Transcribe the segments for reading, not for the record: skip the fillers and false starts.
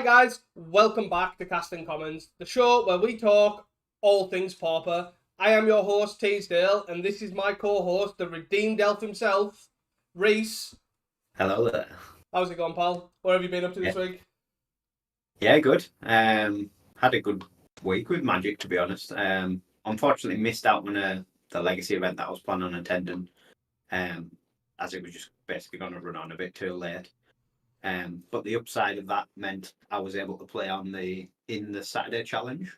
guys, welcome back to Casting Commons, the show where we talk all things pauper. I am your host, Teasdale, and this is my co-host, the redeemed elf himself, Reese. Hello there. How's it going, pal? What have you been up to Yeah, this week? yeah, good. Had a good week with Magic, to be honest. Unfortunately missed out on the legacy event that I was planning on attending. Um, as it was just basically going to run on a bit too late. But the upside of that meant I was able to play in the Saturday challenge.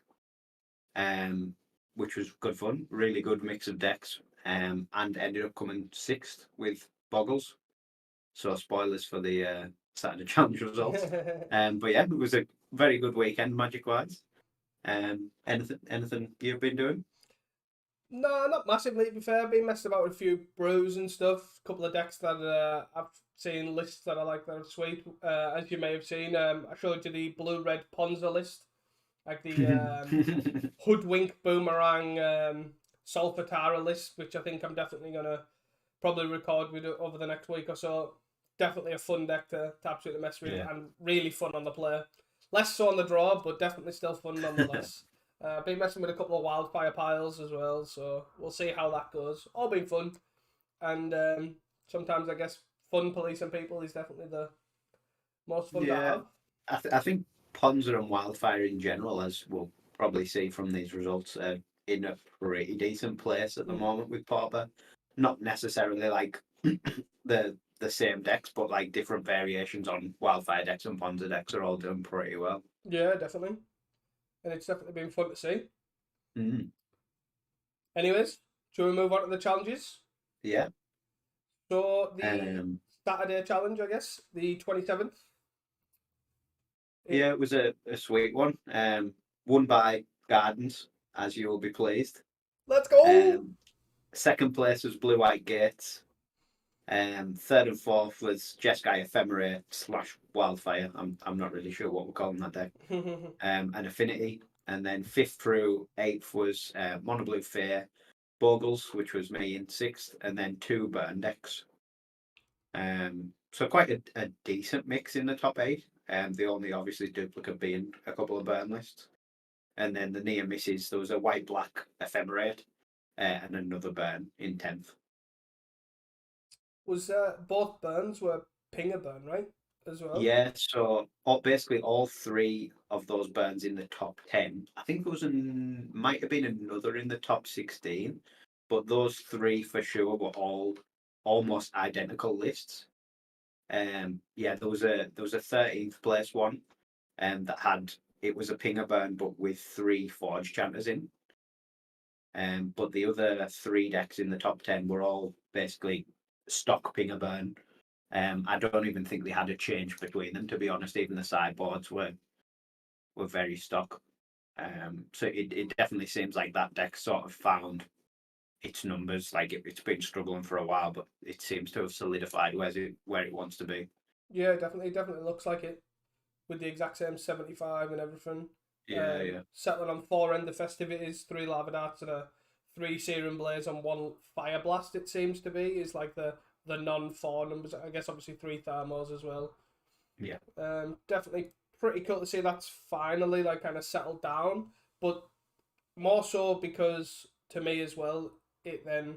Which was good fun. Really good mix of decks. And ended up coming sixth with Boggles. So spoilers for the Saturday challenge results. But yeah, it was a very good weekend Magic wise. Anything you've been doing? No, not massively, to be fair. I've been messing about with a few brews and stuff. A couple of decks that I've seen lists that I like that are sweet. As you may have seen, I showed you the blue-red Ponza list. Like the Hoodwink Boomerang Solfatara list, which I think I'm definitely going to probably record with over the next week or so. Definitely a fun deck to absolutely mess with Yeah. and really fun on the play. Less so on the draw, but definitely still fun nonetheless. Been messing with a couple of wildfire piles as well, so we'll see how that goes. All been fun, and sometimes I guess fun policing people is definitely the most fun to Yeah, have. I think Ponza and Wildfire in general, as we'll probably see from these results, are in a pretty decent place at the moment with Pauper. Not necessarily like the same decks, but like different variations on Wildfire decks and Ponza decks are all doing pretty well. Yeah, definitely, and it's definitely been fun to see. Mm. Anyways, shall we move on to the challenges? Yeah. So the Um, Saturday challenge, I guess, the 27th. yeah, it was a sweet one. Won by Gardens, as you will be pleased. Let's go! Um, Second place was Blue White Gates. Third and fourth was Jeskai Ephemerate / Wildfire. I'm not really sure what we're calling that deck. And Affinity. And then fifth through eighth was Mono Blue Fair, Bogles, which was me in sixth, and then two Burn decks. So quite a decent mix in the top eight. The only obviously duplicate being a couple of burn lists. And then the near misses, there was a white black ephemerate and another burn in 10th. Was both burns were pinger burn, right? As well. Yeah, so basically all three of those burns in the top 10. I think there was might have been another in the top 16, but those three for sure were all almost identical lists. Yeah, there was a 13th place one, that had it was a pinger burn but with three forge chanters in. But the other three decks in the top 10 were all basically stock pinger burn. I don't even think they had a change between them, to be honest. Even the sideboards were very stock. So it definitely seems like that deck sort of found its numbers. Like it's been struggling for a while, but it seems to have solidified where it wants to be. Yeah, definitely looks like it with the exact same 75 and everything. Yeah, yeah, Settling on four End of Festivities, three Lava Darts, and a three Searing Blaze and one Fire Blast. It seems to be is like the non-four numbers. I guess obviously three Thermos as well. yeah, Definitely pretty cool to see that's finally like kind of settled down, but more so because to me as well, it then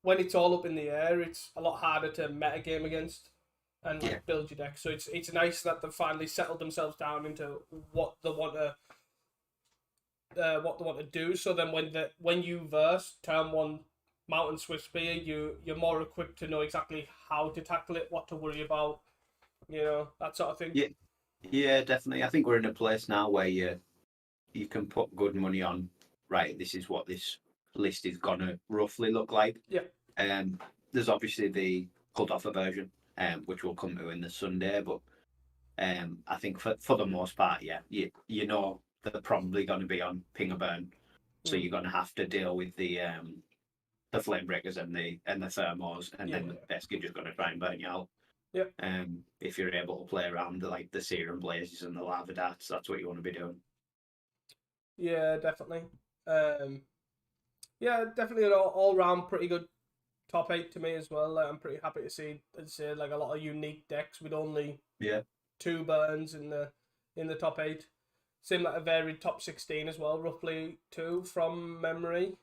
when it's all up in the air, it's a lot harder to metagame against and yeah, like build your deck. So it's nice that they've finally settled themselves down into what they want to do. So then when you verse turn one Mountain Swift Spear, you're more equipped to know exactly how to tackle it, what to worry about, that sort of thing. yeah, yeah. Definitely. I think we're in a place now where you can put good money on. Right, this is what this list is gonna roughly look like. Yeah. There's obviously the cut offer version, which we'll come to in the Sunday, but I think for the most part, yeah, you know they're probably going to be on Pinger Burn, so you're going to have to deal with the flame breakers and the thermos, and Yeah. then basically just going to try and burn you out. Yeah. If you're able to play around the serum blazes and the lava darts, that's what you want to be doing. Yeah, definitely. Yeah, definitely an all round pretty good top eight to me as well. I'm pretty happy to see, like a lot of unique decks with only Yeah. 2 burns in the top 8. Seemed like a varied top 16 as well, roughly 2 from memory.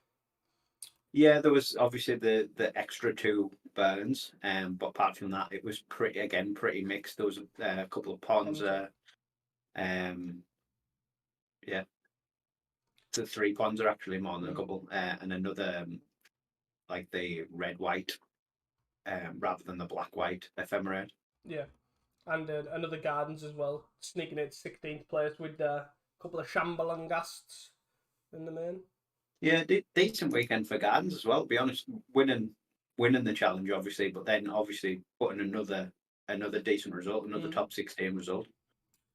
Yeah, there was obviously the extra 2 burns, but apart from that, it was pretty mixed. There was a couple of ponds, um, yeah, the 3 ponds are actually more than a couple, and another like the red white, rather than the black white ephemerate. Yeah, and another Gardens as well, sneaking it 16th place with a couple of Shambalangasts in the main. Yeah, decent weekend for Gardens as well. To be honest, winning the challenge obviously, but then obviously putting another decent result, another top 16 result.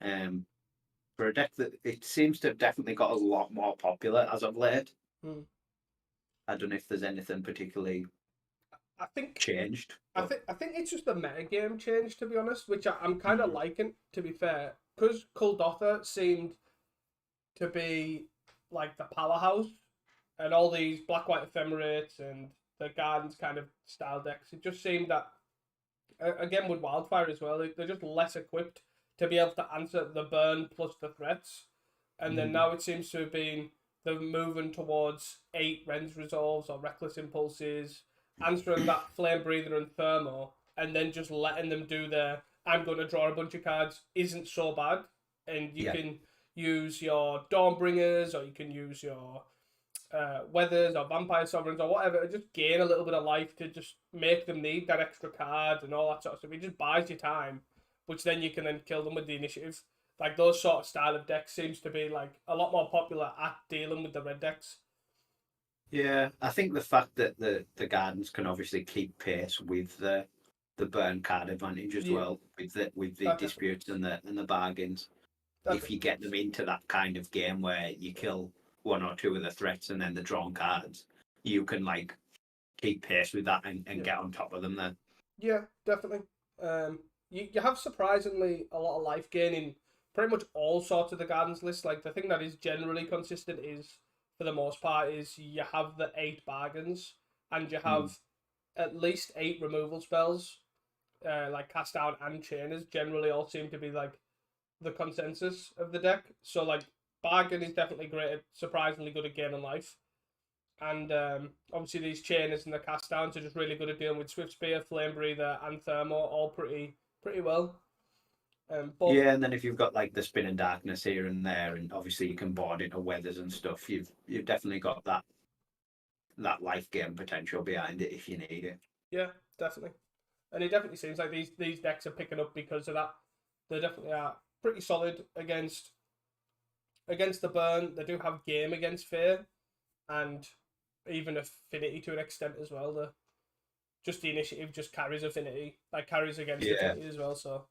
For a deck that it seems to have definitely got a lot more popular as of late. I don't know if there's anything particularly I think changed. I think it's just the metagame change, to be honest, which I'm kind of liking, to be fair, because Kuldotha seemed to be like the powerhouse, and all these black white ephemerates and the Gardens kind of style decks. It just seemed that again with Wildfire as well, they're just less equipped to be able to answer the burn plus the threats, and then now it seems to have been they're moving towards 8 Rends Resolves or Reckless Impulses, answering that Flame Breather and Thermo, and then just letting them do their I'm going to draw a bunch of cards isn't so bad, and you can use your Dawnbringers or you can use your Weathers or Vampire Sovereigns or whatever, just gain a little bit of life to just make them need that extra card and all that sort of stuff. It just buys you time, which then you can then kill them with the initiative. Like those sort of style of decks seems to be like a lot more popular at dealing with the red decks. Yeah, I think the fact that the Gardens can obviously keep pace with the burn card advantage as well, with the disputes and the bargains. If you get them into that kind of game where you kill 1 or 2 of the threats and then the drawn cards, you can like keep pace with that and get on top of them then. Yeah, definitely. You have surprisingly a lot of life gain in pretty much all sorts of the Gardens list. Like the thing that is generally consistent is, for the most part, is you have the 8 bargains and you have at least 8 removal spells, like Cast Down and Chainers. Generally, all seem to be like the consensus of the deck. So like bargain is definitely great, surprisingly good at gaining life. And obviously these Chainers and the Cast Downs are just really good at dealing with Swift Spear, Flame Breather, and Thermo, all pretty well. Yeah, and then if you've got like the Spin and Darkness here and there, and obviously you can board into Weathers and stuff, you've definitely got that life game potential behind it if you need it. Yeah, definitely. And it definitely seems like these decks are picking up because of that. They definitely are pretty solid against the burn. They do have game against fear, and even affinity to an extent as well. The initiative just carries affinity, like carries against affinity as well. So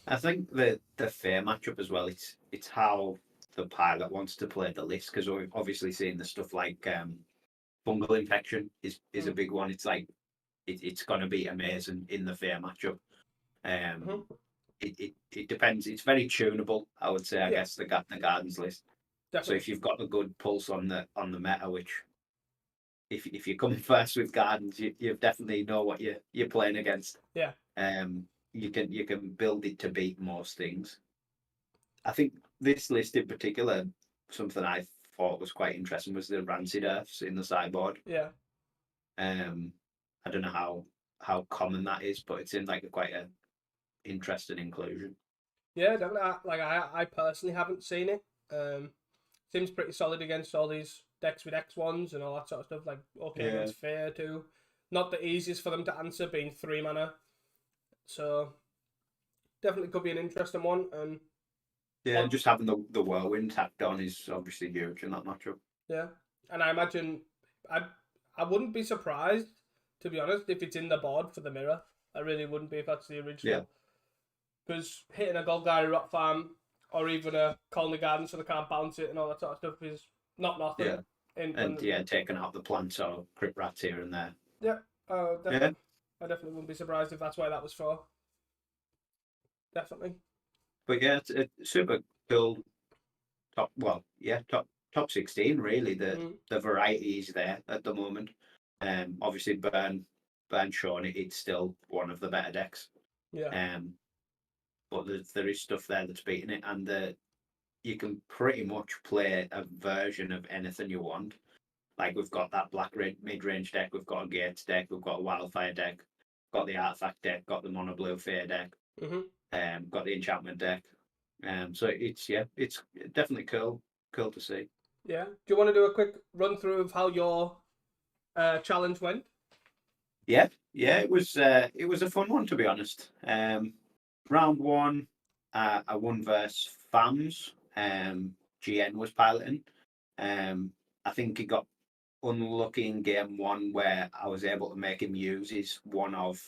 I think the fair matchup as well. It's how the pilot wants to play the list, because we've obviously seen the stuff like fungal infection is a big one. It's like it's going to be amazing in the fair matchup. It depends. It's very tunable, I would say. I guess the Gardens list. Definitely. So if you've got a good pulse on the meta, which if you come first with Gardens, you definitely know what you're playing against. Yeah. You can build it to beat most things. I think this list in particular, something I thought was quite interesting was the Rancid Earths in the sideboard. Yeah. I don't know how common that is, but it seems like quite a interesting inclusion. Yeah, definitely. I personally haven't seen it. Seems pretty solid against all these decks with X1s and all that sort of stuff. Like against Fair too. Not the easiest for them to answer, being 3 mana. So definitely could be an interesting one. And just having the Whirlwind tacked on is obviously huge in that matchup. Yeah, and I imagine I wouldn't be surprised, to be honest, if it's in the board for the mirror. I really wouldn't be if that's the original. Yeah. Because hitting a Golgari Rock Farm or even a Colony Garden so they can't bounce it and all that sort of stuff is not nothing. Yeah. Taking out the plants or Crypt Rats here and there. Yeah, definitely. I definitely wouldn't be surprised if that's why that was for. Definitely. But yeah, it's super cool. Top 16 really. The variety is there at the moment. Obviously Burn shown it's still one of the better decks. Yeah. but there is stuff there that's beating it, and you can pretty much play a version of anything you want. Like we've got that black red mid-range deck, we've got a gates deck, we've got a wildfire deck, got the artifact deck, got the mono blue fair deck, got the enchantment deck. So it's definitely cool to see. Yeah. Do you want to do a quick run through of how your challenge went? Yeah, it was a fun one, to be honest. Round one, I won versus Fams. GN was piloting. I think he got unlucky in game one where I was able to make him use his one of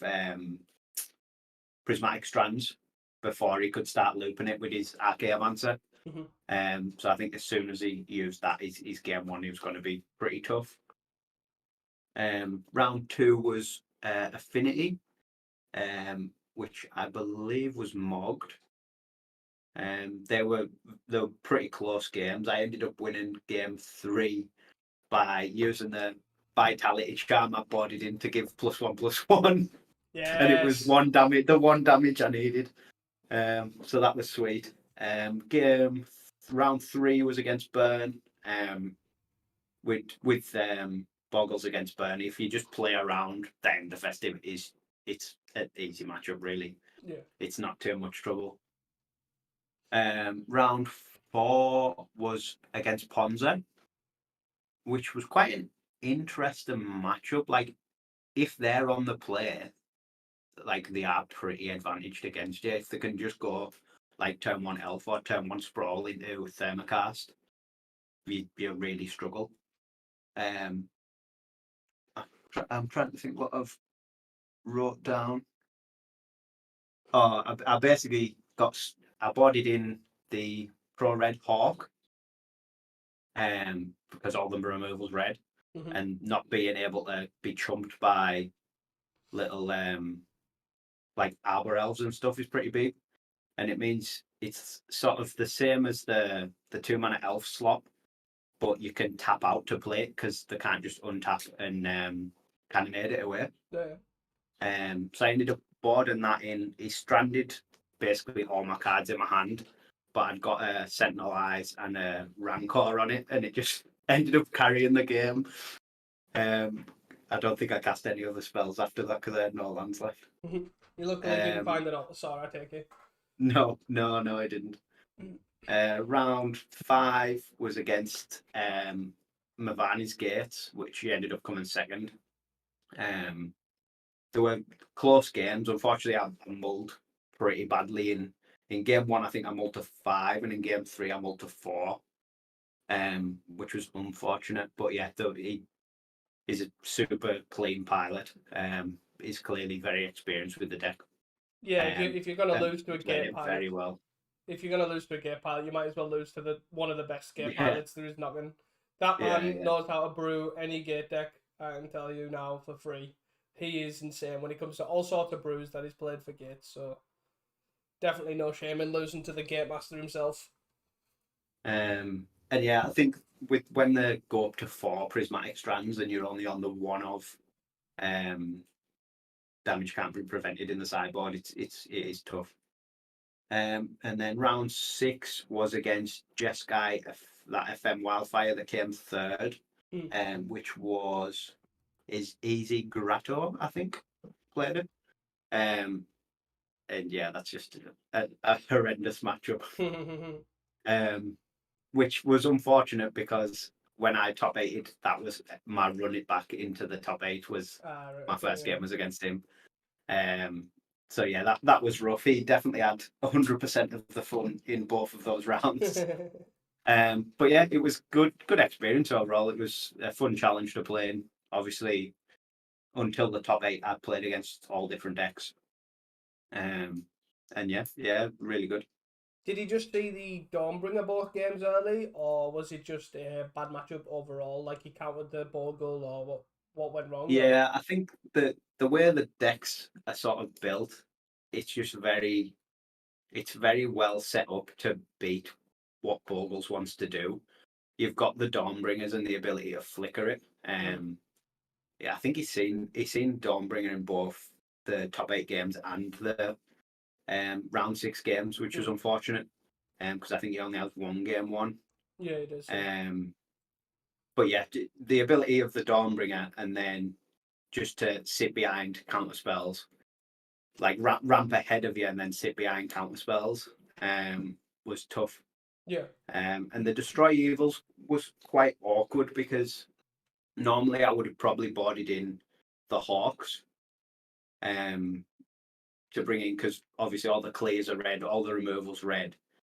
prismatic strands before he could start looping it with his Archaeomancer. So I think as soon as he used that, his game one, he was going to be pretty tough. Round two was Affinity, which I believe was mogged. They were pretty close games. I ended up winning game 3 by using the Vitality Charm I boarded in to give +1/+1. Yeah. And it was one damage, the one damage I needed. So that was sweet. Round 3 was against Burn. With Boggles against Burn. If you just play around, then the festivities, it's an easy matchup, really. Yeah. It's not too much trouble. Round 4 was against Ponza, which was quite an interesting matchup. Like, if they're on the play, like, they are pretty advantaged against you. If they can just go like turn 1 Elf or turn 1 Sprawl into Thermocast, you really struggle. I'm trying to think what I've wrote down. Oh, I basically I bodied in the Pro Red Hawk, because all the removals red, and not being able to be chumped by little like Arbor Elves and stuff is pretty big, and it means it's sort of the same as the 2-mana Elf slot, but you can tap out to play it because they can't just untap and cannonade it away. Yeah. So I ended up boarding that in. He stranded basically all my cards in my hand, but I'd got a Sentinel Eyes and a Rancor on it, and it just ended up carrying the game. I don't think I cast any other spells after that because I had no lands left. You look like you didn't find it out, sorry, I take it. No, I didn't. Round 5 was against Mavani's Gates, which he ended up coming second. There were close games. Unfortunately, I mulled pretty badly in game 1. I think I mulled to 5, and in game 3 I mulled to 4, which was unfortunate. But yeah, he is a super clean pilot. He's clearly very experienced with the deck. Yeah, if you're gonna lose to a played gate it pilot, very well. If you're gonna lose to a gate pilot, you might as well lose to one of the best gate Yeah. pilots there is knocking. That man Yeah. knows how to brew any gate deck. I can tell you now for free. He is insane when it comes to all sorts of brews that he's played for gates. So definitely no shame in losing to the gate master himself. And yeah, I think when they go up to 4 prismatic strands and you're only on the 1 of damage can't be prevented in the sideboard, it is tough. And then round 6 was against Jeskai, that FM Wildfire that came third, which was Easy Grotto, I think, played it. And yeah, that's just a horrendous matchup. Which was unfortunate because when I top 8'd, that was my run it back into the top 8 was my first game was against him. So yeah, that was rough. He definitely had 100% of the fun in both of those rounds. But yeah, it was good experience overall. It was a fun challenge to play in. Obviously, until the top 8, I played against all different decks. And yeah, really good. Did he just see the Dawnbringer both games early, or was it just a bad matchup overall? Like he countered the Bogle, or what went wrong? Yeah, I think the way the decks are sort of built, it's just very well set up to beat what Bogles wants to do. You've got the Dawnbringers and the ability to flicker it. Yeah, I think he's seen Dawnbringer in both the top 8 games and the round 6 games, which was unfortunate. Because I think he only has one game won. Yeah, it is. Yeah. But yeah, the ability of the Dawnbringer and then just to sit behind counter spells, like ramp ahead of you and then sit behind counter spells, was tough. Yeah. And the Destroy Evils was quite awkward because normally I would have probably boarded in the Hawks to bring in, because obviously all the clears are red, all the removals red.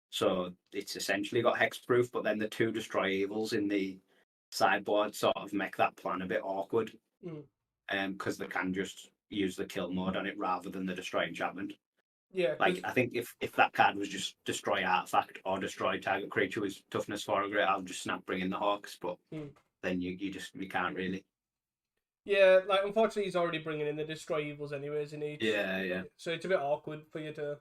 So it's essentially got hexproof, but then the 2 Destroy Evils in the sideboard sort of make that plan a bit awkward. Because they can just use the kill mode on it rather than the destroy enchantment. Yeah. Like, I think if that card was just destroy artifact or destroy target creature with toughness 4 or greater, I'll just snap bring in the Hawks, but then you can't really. Yeah, like unfortunately he's already bringing in the Destroy Evils anyways in each. Yeah. So it's a bit awkward for you to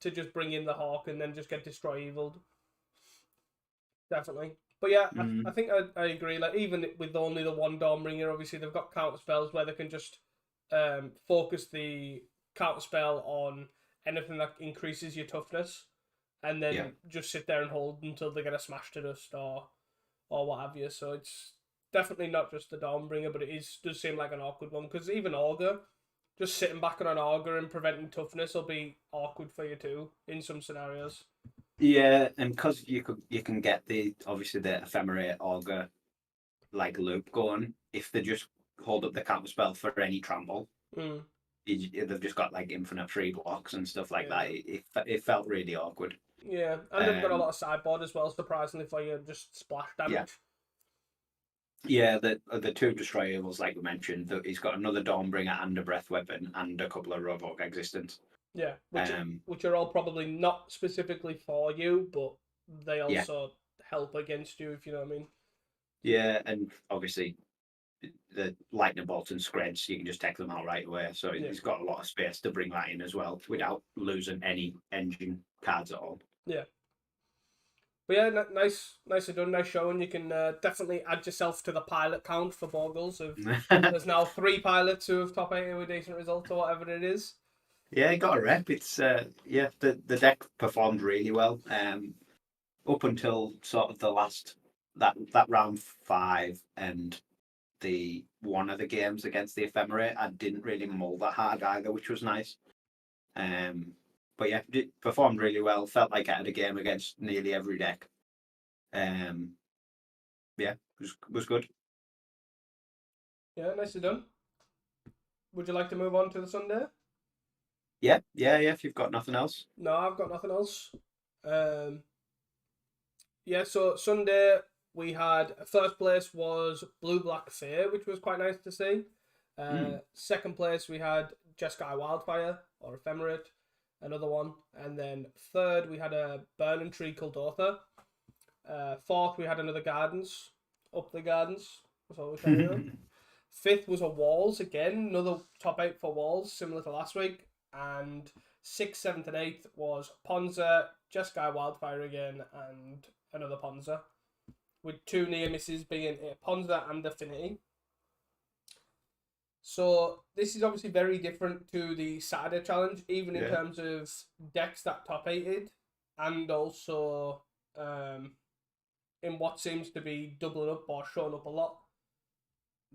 just bring in the Hawk and then just get Destroy Eviled. Definitely. But yeah, I think I agree. Like, even with only the one Dawnbringer, obviously they've got counter spells where they can just focus the counter spell on anything that increases your toughness, and then just sit there and hold until they get a smash to dust or what have you. So it's definitely not just the Dawnbringer, but does seem like an awkward one, because even Augur, just sitting back on an Augur and preventing toughness will be awkward for you too in some scenarios. Yeah, and because you can get obviously the ephemerate Augur like loop going if they just hold up the counter spell for any trample. They've just got like infinite free blocks and stuff like that. It felt really awkward. Yeah, and they've got a lot of sideboard as well, surprisingly, for you, just splash damage. Yeah, the 2 Destroy Evils, like we mentioned, he's got another Dawnbringer and a Breath Weapon and a couple of Rovoke Existence. Yeah, which are all probably not specifically for you, but they also help against you, if you know what I mean. Yeah, and obviously the Lightning Bolt and Screds, you can just take them out right away. So he's got a lot of space to bring that in as well without losing any engine cards at all. Yeah. But yeah, nicely done, nice showing. You can definitely add yourself to the pilot count for Borgles. There's now 3 pilots who have top 8 with decent results or whatever it is. Yeah, he got a rep. It's the deck performed really well. Up until sort of the last that round 5 and the one of the games against the Ephemerate, I didn't really mull that hard either, which was nice. But yeah, it performed really well. Felt like I had a game against nearly every deck. Yeah, was good. Yeah, nicely done. Would you like to move on to the Sunday? Yeah. If you've got nothing else. No, I've got nothing else. Yeah, so Sunday we had first place was Blue Black Fair, which was quite nice to see. Second place we had Jeskai Wildfire or Ephemerate, another one, and then third we had a Burning Tree Kuldotha. Fourth we had another Gardens, Up the Gardens. That's all we carried on. Fifth was a Walls again, another top 8 for Walls, similar to last week, and 6th, 7th, and 8th was Ponza, Jeskai Wildfire again, and another Ponza, with 2 near misses being Ponza and Affinity. So this is obviously very different to the Saturday challenge, even in terms of decks that top 8'd, and also in what seems to be doubling up or showing up a lot.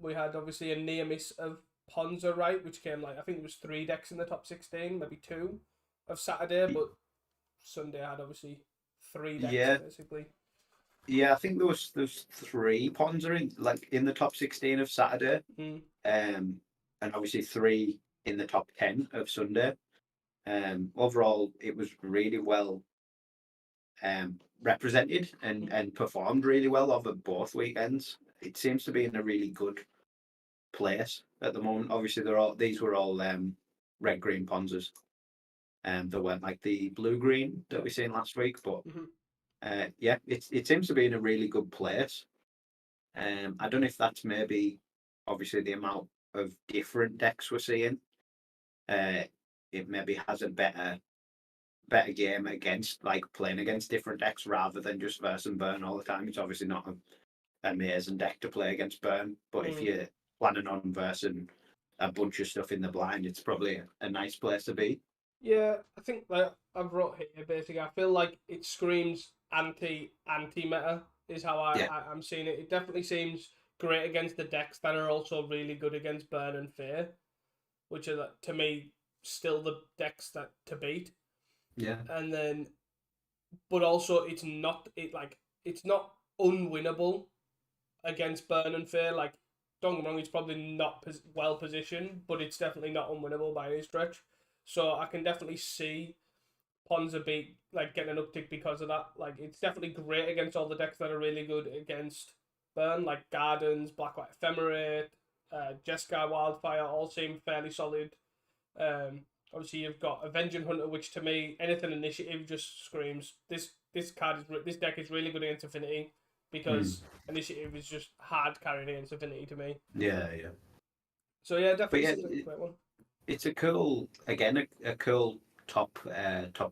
We had obviously a near miss of Ponza, right, which came like, I think it was 3 decks in the top 16, maybe 2 of Saturday, but Sunday had obviously 3 decks basically. Yeah, I think there's 3 Ponza in the top 16 of Saturday, and obviously 3 in the top 10 of Sunday. Overall, it was really well represented and performed really well over both weekends. It seems to be in a really good place at the moment. Obviously, these were all red green Ponzas. They weren't like the blue green that we seen last week, but yeah, it seems to be in a really good place. I don't know if that's maybe obviously the amount of different decks we're seeing. It maybe has a better game against, like, playing against different decks rather than just verse and burn all the time. It's obviously not an amazing deck to play against burn, but if you're planning on versing a bunch of stuff in the blind, it's probably a nice place to be. Yeah, I think that I've wrote here basically. I feel like it screams anti meta is how Yeah, I'm seeing it. It definitely seems great against the decks that are also really good against Burn and Fear, which are to me still the decks that to beat. yeah. And then, but also it's not unwinnable against Burn and Fear. Like, don't get me wrong, it's probably not well positioned, but it's definitely not unwinnable by any stretch. So I can definitely see Ponza beat like getting an uptick because of that. Like, it's definitely great against all the decks that are really good against Burn, like Gardens, Black White Ephemerate, Jeskai Wildfire, all seem fairly solid. Um, Obviously you've got Avenging Hunter, which to me anything initiative just screams this deck is really good against Affinity Mm. because initiative is just hard carrying against Affinity to me. Yeah, yeah. So yeah, But definitely yeah, seems like a great one. it's a cool again a cool top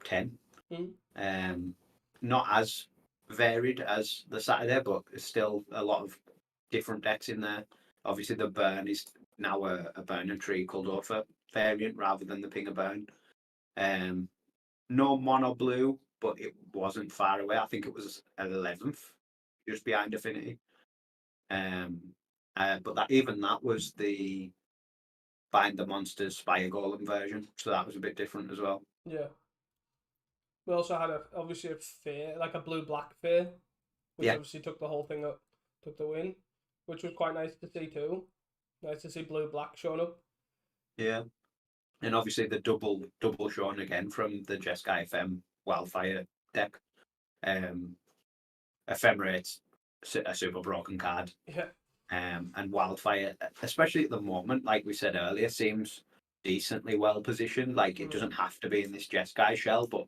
10. Mm. Um, not as varied as the Saturday, but it's still a lot of different decks in there. Obviously, the burn is now a burn and tree called Orpha variant rather than the ping a burn. Um, no mono blue, but it wasn't far away. I think it was 11th, just behind Affinity. Um, but that even that was the Bind the Monsters Spire Golem version, so that was a bit different as well. Yeah. We also had obviously a fear, like a blue black fear, which Yeah, obviously took the whole thing up, took the win, which was quite nice to see too. Nice to see blue black showing up. yeah. And obviously the double shown again from the Jeskai FM Wildfire deck. Um, Ephemerate's a super broken card. Yeah. And Wildfire, especially at the moment, like we said earlier, seems decently well positioned. Like it Mm. doesn't have to be in this Jeskai shell, but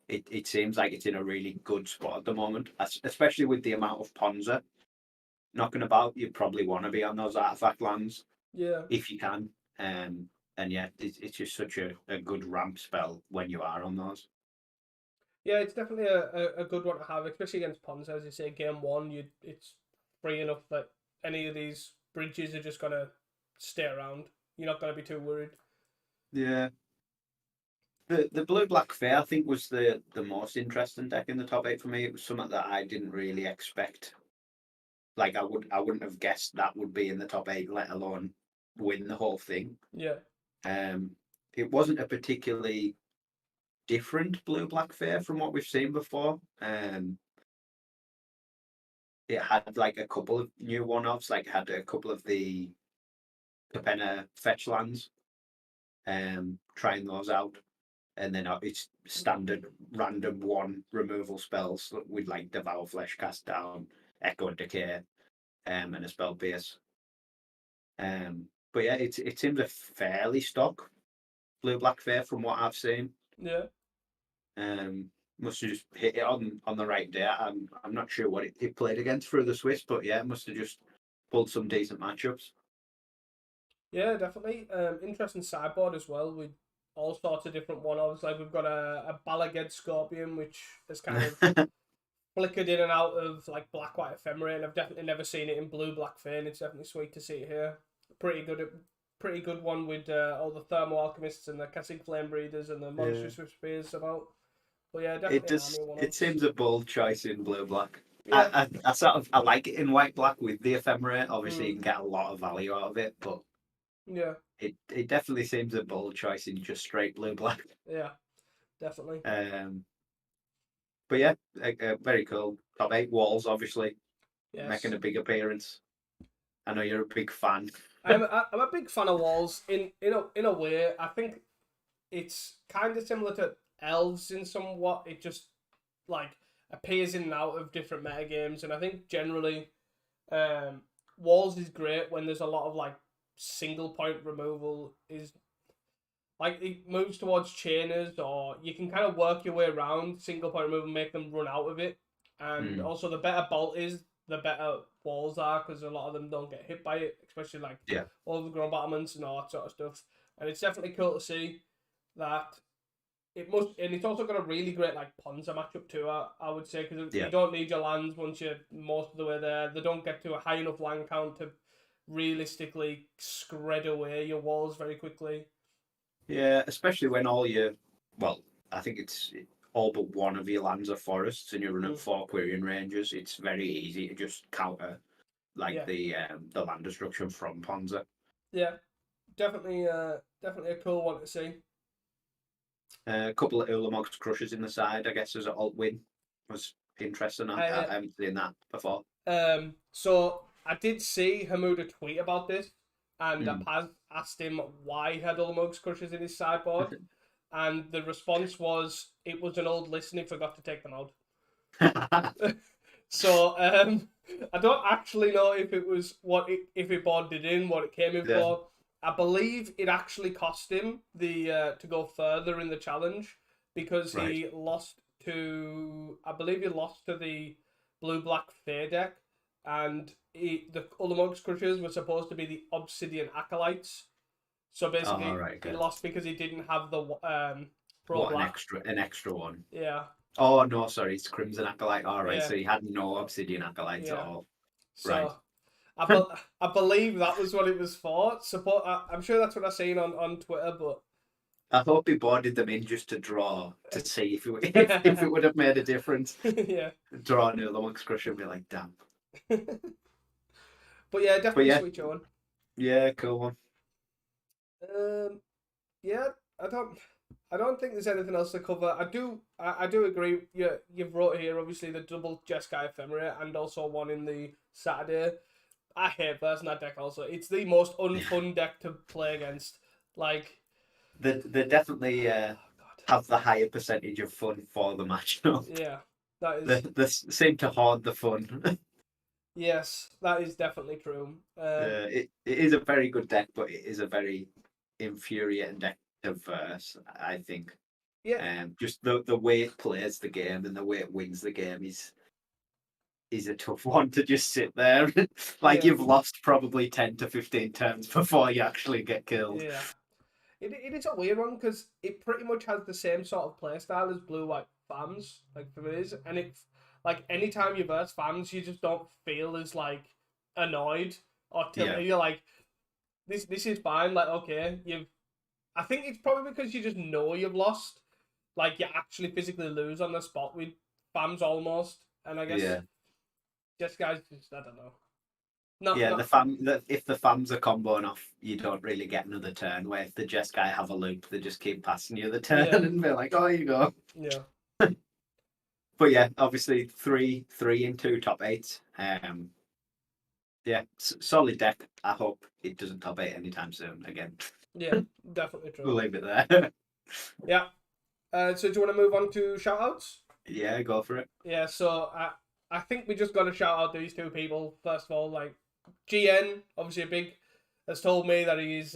it seems like it's in a really good spot at the moment, especially with the amount of Ponza knocking about. You probably want to be on those artifact lands Yeah. if you can. Um, and yeah, it's just such a good ramp spell when you are on those. Yeah, it's definitely a good one to have, especially against Ponza. As you say, game one, it's free enough that any of these bridges are just gonna stay around. You're not gonna be too worried. Yeah. The blue black fair I think was the most interesting deck in the top 8 for me. It was something that I didn't really expect. Like I wouldn't have guessed that would be in the top 8, let alone win the whole thing. Yeah. Um, it wasn't a particularly different blue black fair from what we've seen before. It had like a couple of new one-offs, like had a couple of the Capenna fetch lands, trying those out. And then it's standard random one removal spells with like Devour Flesh, Cast Down, Echo and Decay, and a Spell Pierce. But yeah, it seems a fairly stock blue black fair from what I've seen. Yeah. Um, must have just hit it on the right day. I'm not sure what it played against through the Swiss, but yeah, it must have just pulled some decent matchups. Yeah, definitely. Interesting sideboard as well with all sorts of different one-offs. Like we've got a Balaged Scorpion, which has kind of flickered in and out of like black white ephemerate, and I've definitely never seen it in blue black fern. It's definitely sweet to see it here. Pretty good, pretty good one with all the thermal alchemists and the Cassig flame breeders and the Yeah. monastery swift spears about. But yeah, It definitely an does. army one It offs. seems a bold choice in blue black. Yeah. I sort of I like it in white black with the ephemerate. Obviously, you Mm, can get a lot of value out of it, but yeah. it definitely seems a bold choice in just straight blue black. Yeah. Definitely. Um, but yeah, very cool. Top 8 walls, obviously making Yes. a big appearance. I know you're a big fan. I'm a big fan of walls in a way. I think it's kind of similar to elves in somewhat. It just like appears in and out of different metagames, and I think generally, um, walls is great when there's a lot of like single point removal. Is like it moves towards chainers, or you can kind of work your way around single point removal, make them run out of it, and Mm, also the better bolt is, the better walls are because a lot of them don't get hit by it, especially like yeah, overgrown battlements and all that sort of stuff. And it's definitely cool to see that it must, and it's also got a really great like Ponza matchup too. I would say because yeah, you don't need your lands once you're most of the way there. They don't get to a high enough land count to realistically scred away your walls very quickly. yeah. Especially when all well, I think it's all but one of your lands are forests, and you're running 4 Quirion Rangers. It's very easy to just counter like Yeah. the land destruction from Ponza. Yeah. Definitely definitely a cool one to see. A couple of Ulamog's crushes in the side, I guess, as an alt win was interesting. I haven't seen that before. So I did see Hamuda tweet about this, and Mm. Paz asked him why he had Ulamog's crushes in his sideboard, and the response was it was an old list and he forgot to take them out. So I don't actually know if it was if he bought it in, what it came in Yeah. for. I believe it actually cost him the to go further in the challenge because Right. he lost to, I believe he lost to the blue black fair deck, and the Ulamog's Crushers were supposed to be the Obsidian Acolytes. So basically, Right. he Okay. lost because he didn't have the pro What black. an extra one. Yeah, Oh no, sorry, it's Crimson Acolyte. All right, yeah, so he had no Obsidian Acolytes at yeah. all. Right. So I believe that was what it was for. Support. I'm sure that's what I seen on Twitter, but I hope he boarded them in just to draw to see if it would have made a difference. yeah. Draw another one, crush and be like, damn. But yeah, But definitely yeah, switch on. cool one. Yeah, I don't think there's anything else to cover. I do agree. You've wrote here obviously the double Jeskai Ephemera and also one in the Saturday. I hate versing that deck also. It's the most unfun deck to play against. Like They definitely God. have the higher percentage of fun for the match. No, Yeah, that is they seem to hoard the fun. yes, that is definitely true. It is a very good deck, but it is a very infuriating deck to verse, I think. Yeah, Just the way it plays the game and the way it wins the game is a tough one to just sit there. Like yeah, you've lost probably 10 to 15 turns before you actually get killed. yeah. It is a weird one because it pretty much has the same sort of play style as blue white fams, like for it is, and it's like anytime you verse fams, you just don't feel as like annoyed or Yeah. tilted. You're like, this is fine. Like okay, you've. I think it's probably because you just know you've lost. Like you actually physically lose on the spot with fams almost, and I guess Yeah. just guys just I don't know. Not Yeah, not if the fams are comboing off, you don't really get another turn. Where if the Jess guy have a loop, they just keep passing you the turn yeah and be like, "Oh, you go." yeah But yeah, obviously three and two top eight. Yeah, solid deck. I hope it doesn't top eight anytime soon again. yeah definitely We'll true. leave it there. Yeah. So do you want to move on to shoutouts? Yeah, go for it. Yeah. So I think we just got to shout out these two people first of all. Like GN, obviously a big, has told me that he's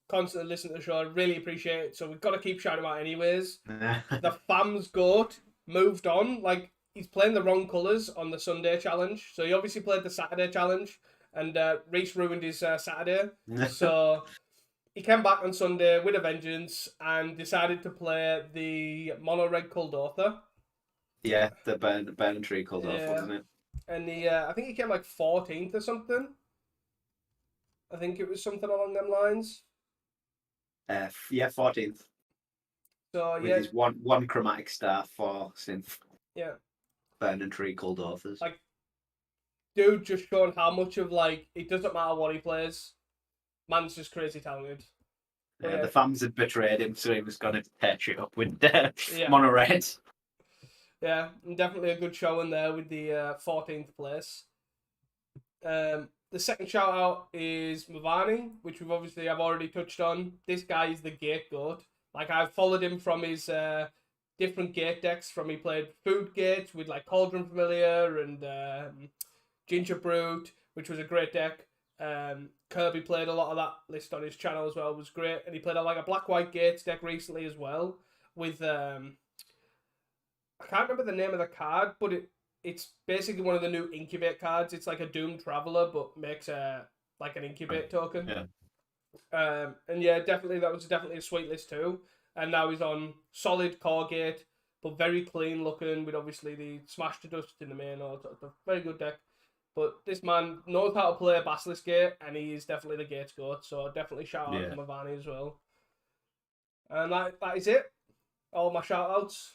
constantly listening to the show. I really appreciate it. So we've got to keep shouting him out anyways. The Fams goat moved on. Like he's playing the wrong colours on the Sunday challenge. So he obviously played the Saturday challenge, and Reese ruined his Saturday. So he came back on Sunday with a vengeance and decided to play the mono red Kuldotha. Yeah, the burn tree called off, Yeah, wasn't it? and I think he came like 14th or something. I think it was something along them lines. Yeah, 14th So with yeah, his one chromatic star for synth yeah, burn and tree called authors. like dude, just showing how much of like it doesn't matter what he plays. Man's just crazy talented. But The fans had betrayed him, so he was going to patch it up with yeah, mono red. yeah, and definitely a good showing there with the 14th place. The second shout out is Mavani, which I've already touched on. This guy is the gate goat. Like I've followed him from his different gate decks. From he played food gates with like Cauldron Familiar and Ginger Brute, which was a great deck. Kirby played a lot of that list on his channel as well. It was great, and he played like a black white gates deck recently as well with I can't remember the name of the card, but it's basically one of the new incubate cards. It's like a Doom Traveler, but makes a like an incubate token. Yeah. And yeah, definitely that was definitely a sweet list too. And now he's on solid core gate, but very clean looking with obviously the smash to dust in the main. Or very good deck. But this man knows how to play a Basilisk Gate, and he is definitely the Gates goat. So definitely shout out to Mavani as well. And that is it. All my shout outs.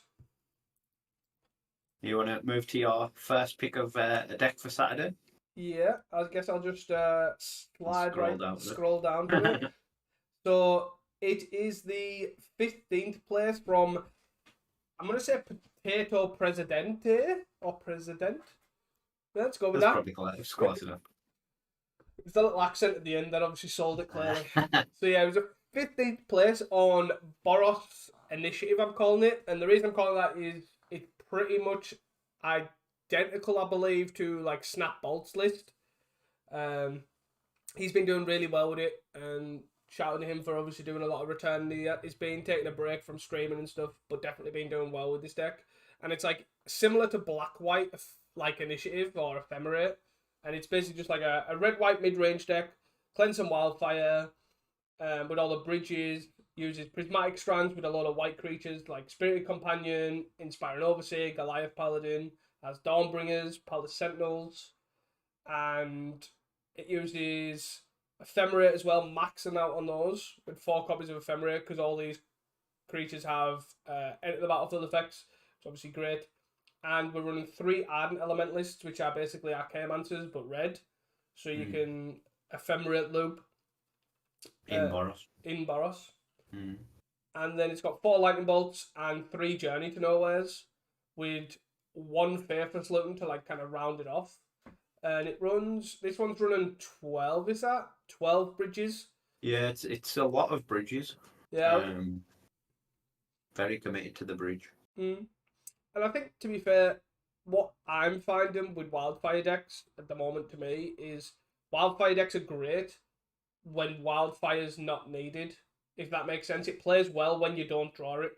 You want to move to your first pick of a deck for Saturday? Yeah, I guess I'll just scroll down for it. So it is the 15th place from, I'm going to say Potato Presidente or President. Let's go with That's that. probably close enough. It's the little accent at the end that obviously sold it clearly. So yeah, it was a 15th place on Boros Initiative, I'm calling it. And the reason I'm calling that is it's pretty much identical, I believe, to like Snap Bolt's list. He's been doing really well with it, and shouting at him for obviously doing a lot of return. He's been taking a break from streaming and stuff, but definitely been doing well with this deck. And it's like similar to Black White, like Initiative or Ephemerate, and it's basically just like a red white mid range deck, cleanse and wildfire, with all the bridges. Uses prismatic strands with a lot of white creatures like Spirited Companion, Inspiring Overseer, Goliath Paladin, has Dawnbringers, Palace Sentinels, and it uses Ephemerate as well, maxing out on those with 4 copies of Ephemerate because all these creatures have enter the battlefield effects. It's obviously great. And we're running 3 Ardent Elementalists, which are basically Archaeomancers but red. So you can Ephemerate loop in Boros. In Boros. Mm. And then it's got 4 Lightning Bolts and 3 Journey to Nowheres with 1 Faithless Looting to like kind of round it off. And it runs. This one's running 12. Is that 12 bridges? Yeah, it's a lot of bridges. Yeah. Very committed to the bridge. And I think, to be fair, what I'm finding with wildfire decks at the moment to me is wildfire decks are great when wildfire's not needed. If that makes sense, it plays well when you don't draw it.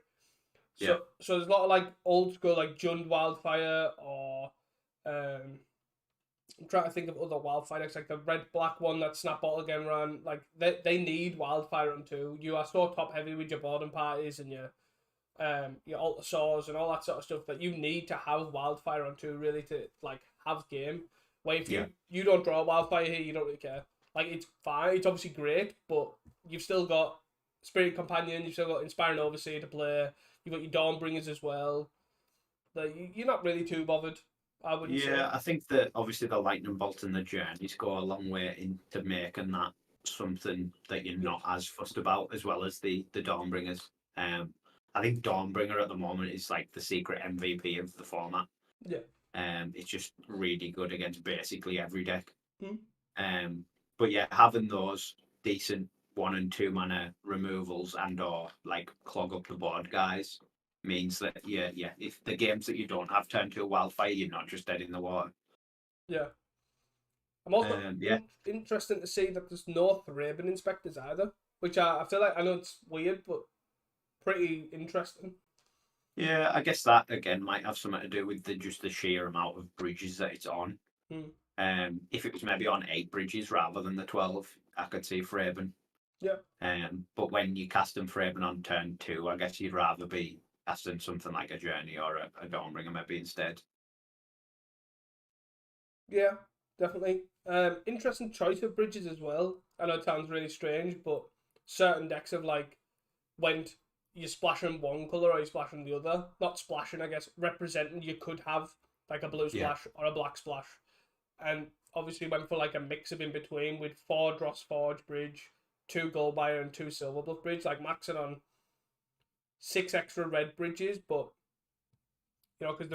So there's a lot of like old school like Jund wildfire or I'm trying to think of other wildfire decks, like the red-black one that Snapball again ran. Like, they need wildfire on 2. You are so top-heavy with your boarding parties and your altar saws and all that sort of stuff that you need to have wildfire on 2 really to, like, have game. Where if you don't draw wildfire here, you don't really care. Like, it's fine. It's obviously great, but you've still got Spirit Companion, you've still got Inspiring Overseer to play, you've got your Dawnbringers as well. Like, you're not really too bothered. I wouldn't say. I think that obviously the lightning bolt and the journeys go a long way into making that something that you're not as fussed about, as well as the Dawnbringers. I think Dawnbringer at the moment is like the secret MVP of the format. Yeah. It's just really good against basically every deck. Mm. But yeah, having those decent 1 and 2 mana removals and or like clog up the board guys means that if the games that you don't have turn to a wildfire, you're not just dead in the water. Yeah. I'm also interested to see that there's no Thraben inspectors either, which I feel like, I know it's weird, but pretty interesting. Yeah, I guess that again might have something to do with just the sheer amount of bridges that it's on. If it was maybe on 8 bridges rather than the 12, I could see Thraben. Yeah. But when you cast them Thraben on turn 2, I guess you'd rather be casting something like a Journey or a Dawnbringer maybe instead. Yeah, definitely. Interesting choice of bridges as well. I know it sounds really strange, but certain decks have like went you splashing one colour or you splashing the other. Not splashing, I guess, representing you could have like a blue splash or a black splash. And obviously went for like a mix of in between with 4 Dross Forge bridge, 2 Goldbuyer and 2 Silverbluff bridge, like maxing on 6 extra red bridges, but you know, because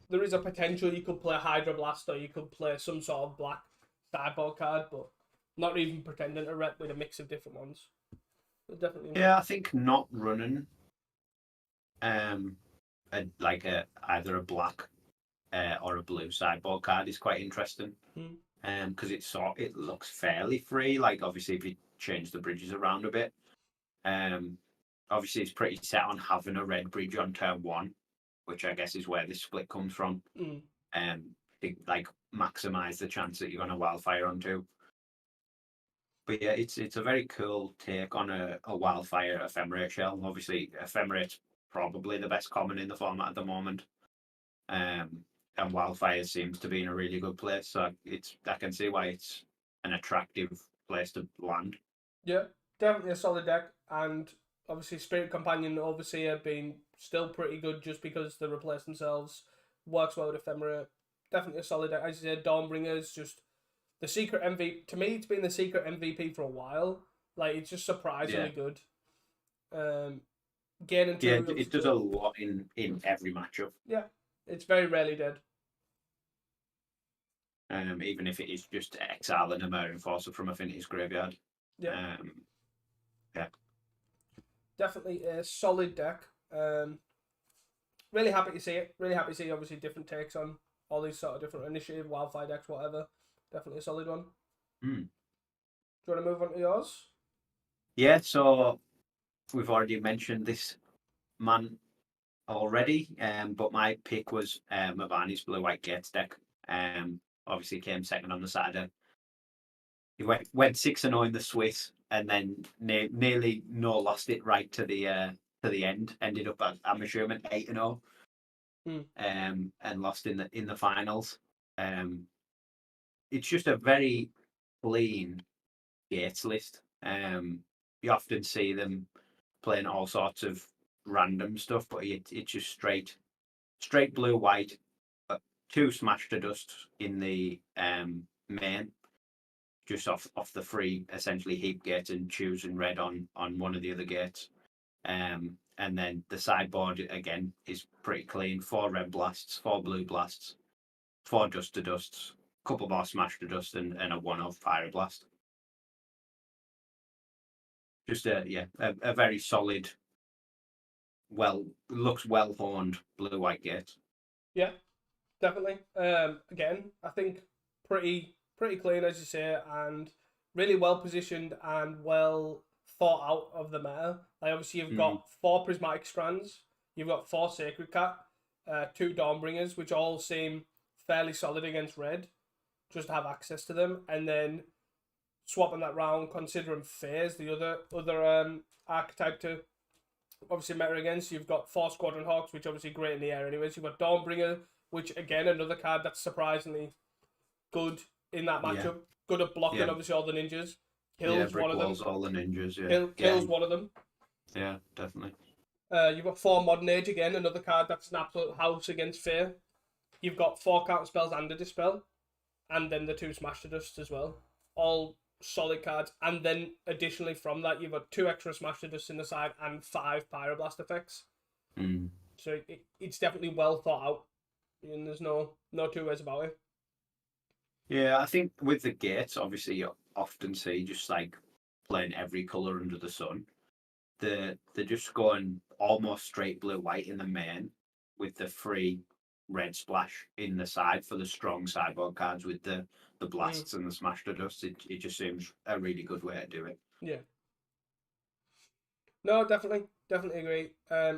there is a potential you could play Hydra Blast or you could play some sort of black sideboard card, but not even pretending to rep with a mix of different ones. So definitely. I think not running either a black or a blue sideboard card is quite interesting. Because it looks fairly free. Like obviously if you change the bridges around a bit. Obviously it's pretty set on having a red bridge on turn 1, which I guess is where this split comes from. To like maximize the chance that you're going to wildfire on 2. But yeah, it's a very cool take on a wildfire ephemerate shell. Obviously, ephemerate's probably the best common in the format at the moment. And wildfire seems to be in a really good place. So I can see why it's an attractive place to land. Yeah, definitely a solid deck. And Obviously, Spirit Companion, Overseer being still pretty good just because they replace themselves. Works well with Ephemera. Definitely a solid deck. As you said, Dawnbringers, just the secret MVP. To me, it's been the secret MVP for a while. Like, it's just surprisingly good. Gaining Yeah, two. it does a lot in every matchup. Yeah, it's very rarely dead. Even if it is just exiling a Mare Enforcer from Affinity's graveyard. Yeah. Yeah. Definitely a solid deck. Really happy to see it. Really happy to see, obviously, different takes on all these sort of different initiative, wildfire decks, whatever. Definitely a solid one. Mm. Do you want to move on to yours? Yeah, so we've already mentioned this man already, but my pick was Mavani's Blue-White Gates deck. Obviously came second on the Saturday. He went 6-0 in the Swiss, and then nearly lost it right to the end. Ended up at Amateuurman 8-0, and lost in the finals. It's just a very clean Gates list. You often see them playing all sorts of random stuff, but it's just straight blue white, 2 smash to dust in the main, just off the free essentially heap gate, and choosing red on one of the other gates. And then the sideboard again is pretty clean: 4 red blasts, 4 blue blasts, 4 dust to dusts, a couple more smash to dust, and a 1-off pyroblast. Just a very solid, looks well honed blue white gate. Yeah, definitely. Again, I think pretty clean, as you say, and really well positioned and well thought out of the meta. Like, obviously, you've got 4 prismatic strands, you've got 4 sacred cat, 2 Dawnbringers, which all seem fairly solid against red. Just have access to them, and then swapping that round, considering phase the other archetype to obviously meta against. You've got 4 Squadron Hawks, which obviously great in the air anyways. You've got Dawnbringer, which again another card that's surprisingly good in that matchup. Yeah. Good at blocking obviously all the ninjas. Kills brick one of them. walls, all the ninjas. Yeah, kills one of them. Yeah, definitely. You've got 4 Modern Age again, another card that's an absolute house against fear. You've got 4 counter spells and a dispel, and then the 2 Smash to Dust as well. All solid cards, and then additionally from that you've got 2 extra Smash to Dust in the side and 5 Pyroblast effects. So it's definitely well thought out, and there's no 2 ways about it. Yeah, I think with the gates, obviously you often see just like playing every color under the sun. They're just going almost straight blue white in the main, with the free red splash in the side for the strong sideboard cards with the blasts and the smash to dust. It just seems a really good way to do it. Yeah. No, definitely agree.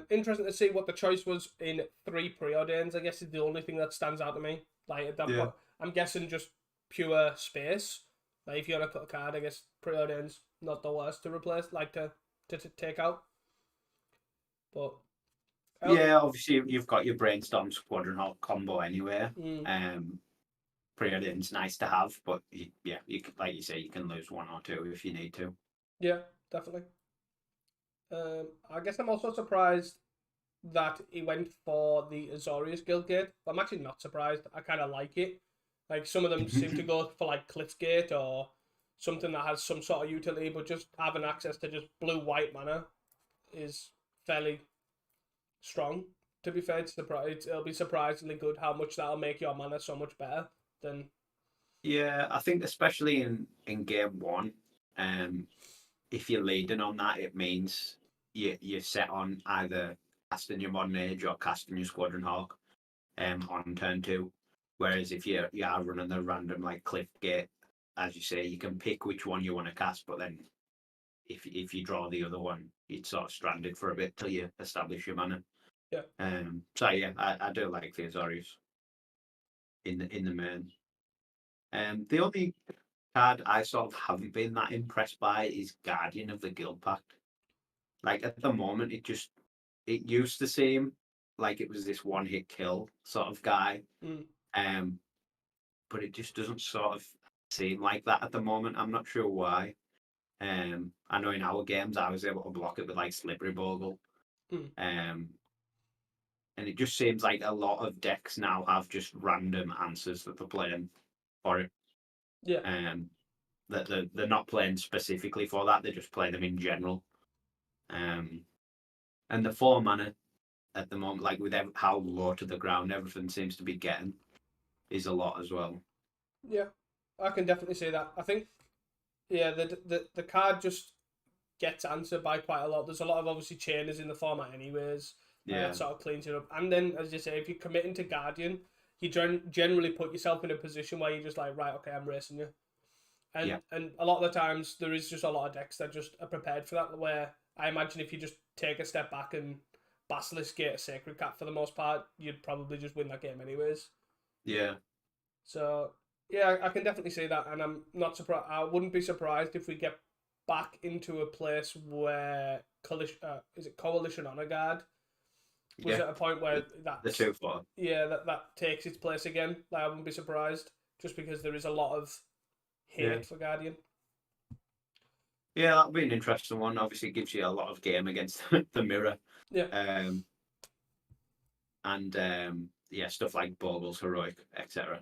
Interesting to see what the choice was in 3 preordains. I guess is the only thing that stands out to me. Like at that point, I'm guessing just pure space. Like if you want to cut a card, I guess preordains not the worst to replace, like to take out. But yeah, obviously you've got your brainstorm Squadron Hawk combo anyway. Preordain's nice to have, but you like you say, you can lose 1 or 2 if you need to. Yeah, definitely. I guess I'm also surprised that he went for the Azorius Guildgate. I'm actually not surprised. I kind of like it. Like some of them seem to go for like Cliffgate or something that has some sort of utility, but just having access to just blue-white mana is fairly strong. To be fair, it'll be surprisingly good how much that'll make your mana so much better than. Yeah, I think especially in game 1, if you're leading on that, it means you're set on either casting your Modern Age or casting your Squadron Hawk on turn 2. Whereas if you are running the random like Cliff Gate, as you say, you can pick which one you want to cast, but then if you draw the other one, it's sort of stranded for a bit till you establish your mana. Yeah. So yeah, I do like the Azorius in the main. The only card I sort of haven't been that impressed by is Guardian of the Guild Pact. Like at the moment, it used to seem like it was this 1-hit kill sort of guy, but it just doesn't sort of seem like that at the moment. I'm not sure why. I know in our games I was able to block it with like Slippery Bogle. And it just seems like a lot of decks now have just random answers that they're playing for it. Yeah. That they're not playing specifically for that; they just play them in general. And the 4 mana at the moment, like with how low to the ground everything seems to be getting, is a lot as well. Yeah, I can definitely see that. I think, yeah, the card just gets answered by quite a lot. There's a lot of obviously chainers in the format anyways. Yeah. That sort of cleans it up. And then, as you say, if you're committing to Guardian, you generally put yourself in a position where you're just like, right, okay, I'm racing you. And a lot of the times there is just a lot of decks that just are prepared for that. Where I imagine if you just take a step back and Basilisk get a Sacred Cat for the most part, you'd probably just win that game anyways. Yeah. So yeah, I can definitely see that, and I'm not surprised. I wouldn't be surprised if we get back into a place where Coalition Honor Guard was at a point where the 2/4. Yeah, that takes its place again. Like, I wouldn't be surprised, just because there is a lot of hate for Guardian. Yeah, that'll be an interesting one. Obviously, it gives you a lot of game against the mirror. Yeah. Stuff like Bogle's Heroic, etc.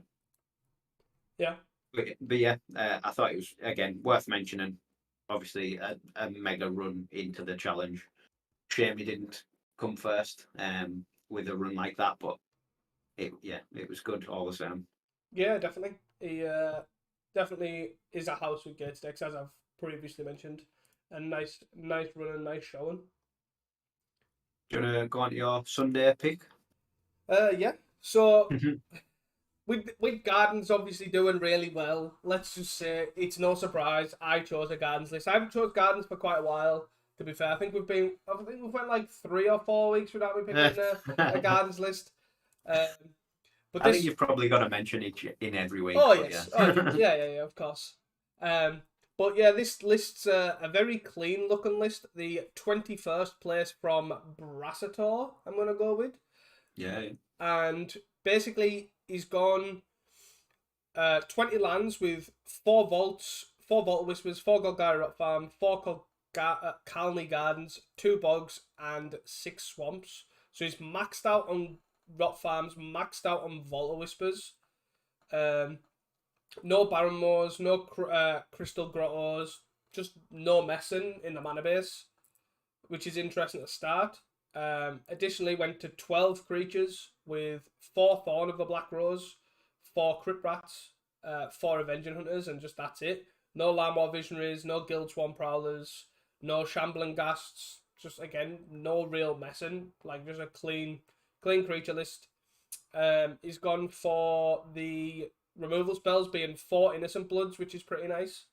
Yeah. But yeah, I thought it was, again, worth mentioning. Obviously, a mega run into the challenge. Shame he didn't come first with a run like that, but it was good all the same. Yeah, definitely. He definitely is a house with Gates decks, as I've previously mentioned. A nice run and nice showing. Do you want to go on to your Sunday pick? Yeah. So with Gardens obviously doing really well, let's just say it's no surprise I chose a Gardens list. I haven't chose Gardens for quite a while, to be fair. I think we've went like 3 or 4 weeks without me picking a Gardens list. But I think you've probably got to mention it in every week. Oh yes, yeah, of course. But yeah, this list's a very clean looking list. The 21st place from Brassator, I'm gonna go with. Yeah. And basically, he's gone 20 lands with 4 vaults, 4 Vault Whispers, 4 Golgari Rock Farm, 4 Calney Gardens, 2 Bogs, and 6 Swamps. So he's maxed out on Rock Farms, maxed out on Vault Whispers. No Barren Moors, no Crystal Grottos, just no messing in the mana base, which is interesting to start. Additionally, went to 12 creatures with 4 Thorn of the Black Rose, 4 Crypt Rats, 4 Avenging Hunters, and just that's it. No Larmor Visionaries, no Guild Swarm Prowlers, no Shambling Ghasts. Just again, no real messing. Like just a clean creature list. He's gone for the removal spells being 4 Innocent Bloods, which is pretty nice.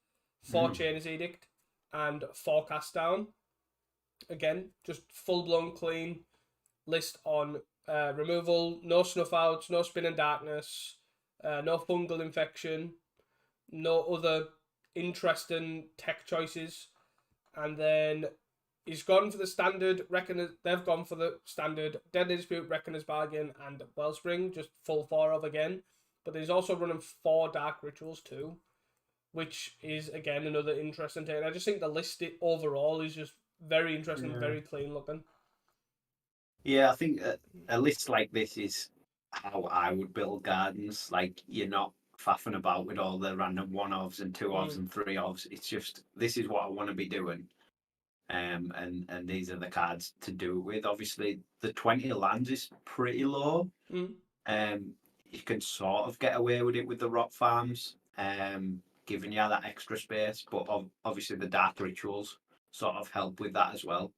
4 Chainer's Edict, and 4 Cast Down. Again, just full blown clean list on removal. No Snuff Outs, no Spin and Darkness, no Fungal Infection, no other interesting tech choices. And then he's gone for the standard they've gone for the standard Deadly Dispute, Reckoner's Bargain, and Wellspring, just full 4 of again. But he's also running 4 Dark Rituals too, which is again another interesting thing. I just think the list overall is just very interesting, very clean looking. Yeah, I think a list like this is how I would build Gardens. Like, you're not faffing about with all the random 1-ofs and 2-ofs and 3-ofs. It's just, this is what I want to be doing. And these are the cards to do it with. Obviously, the 20 lands is pretty low. You can sort of get away with it with the rock farms, giving you that extra space. But obviously, the Dark Rituals sort of help with that as well.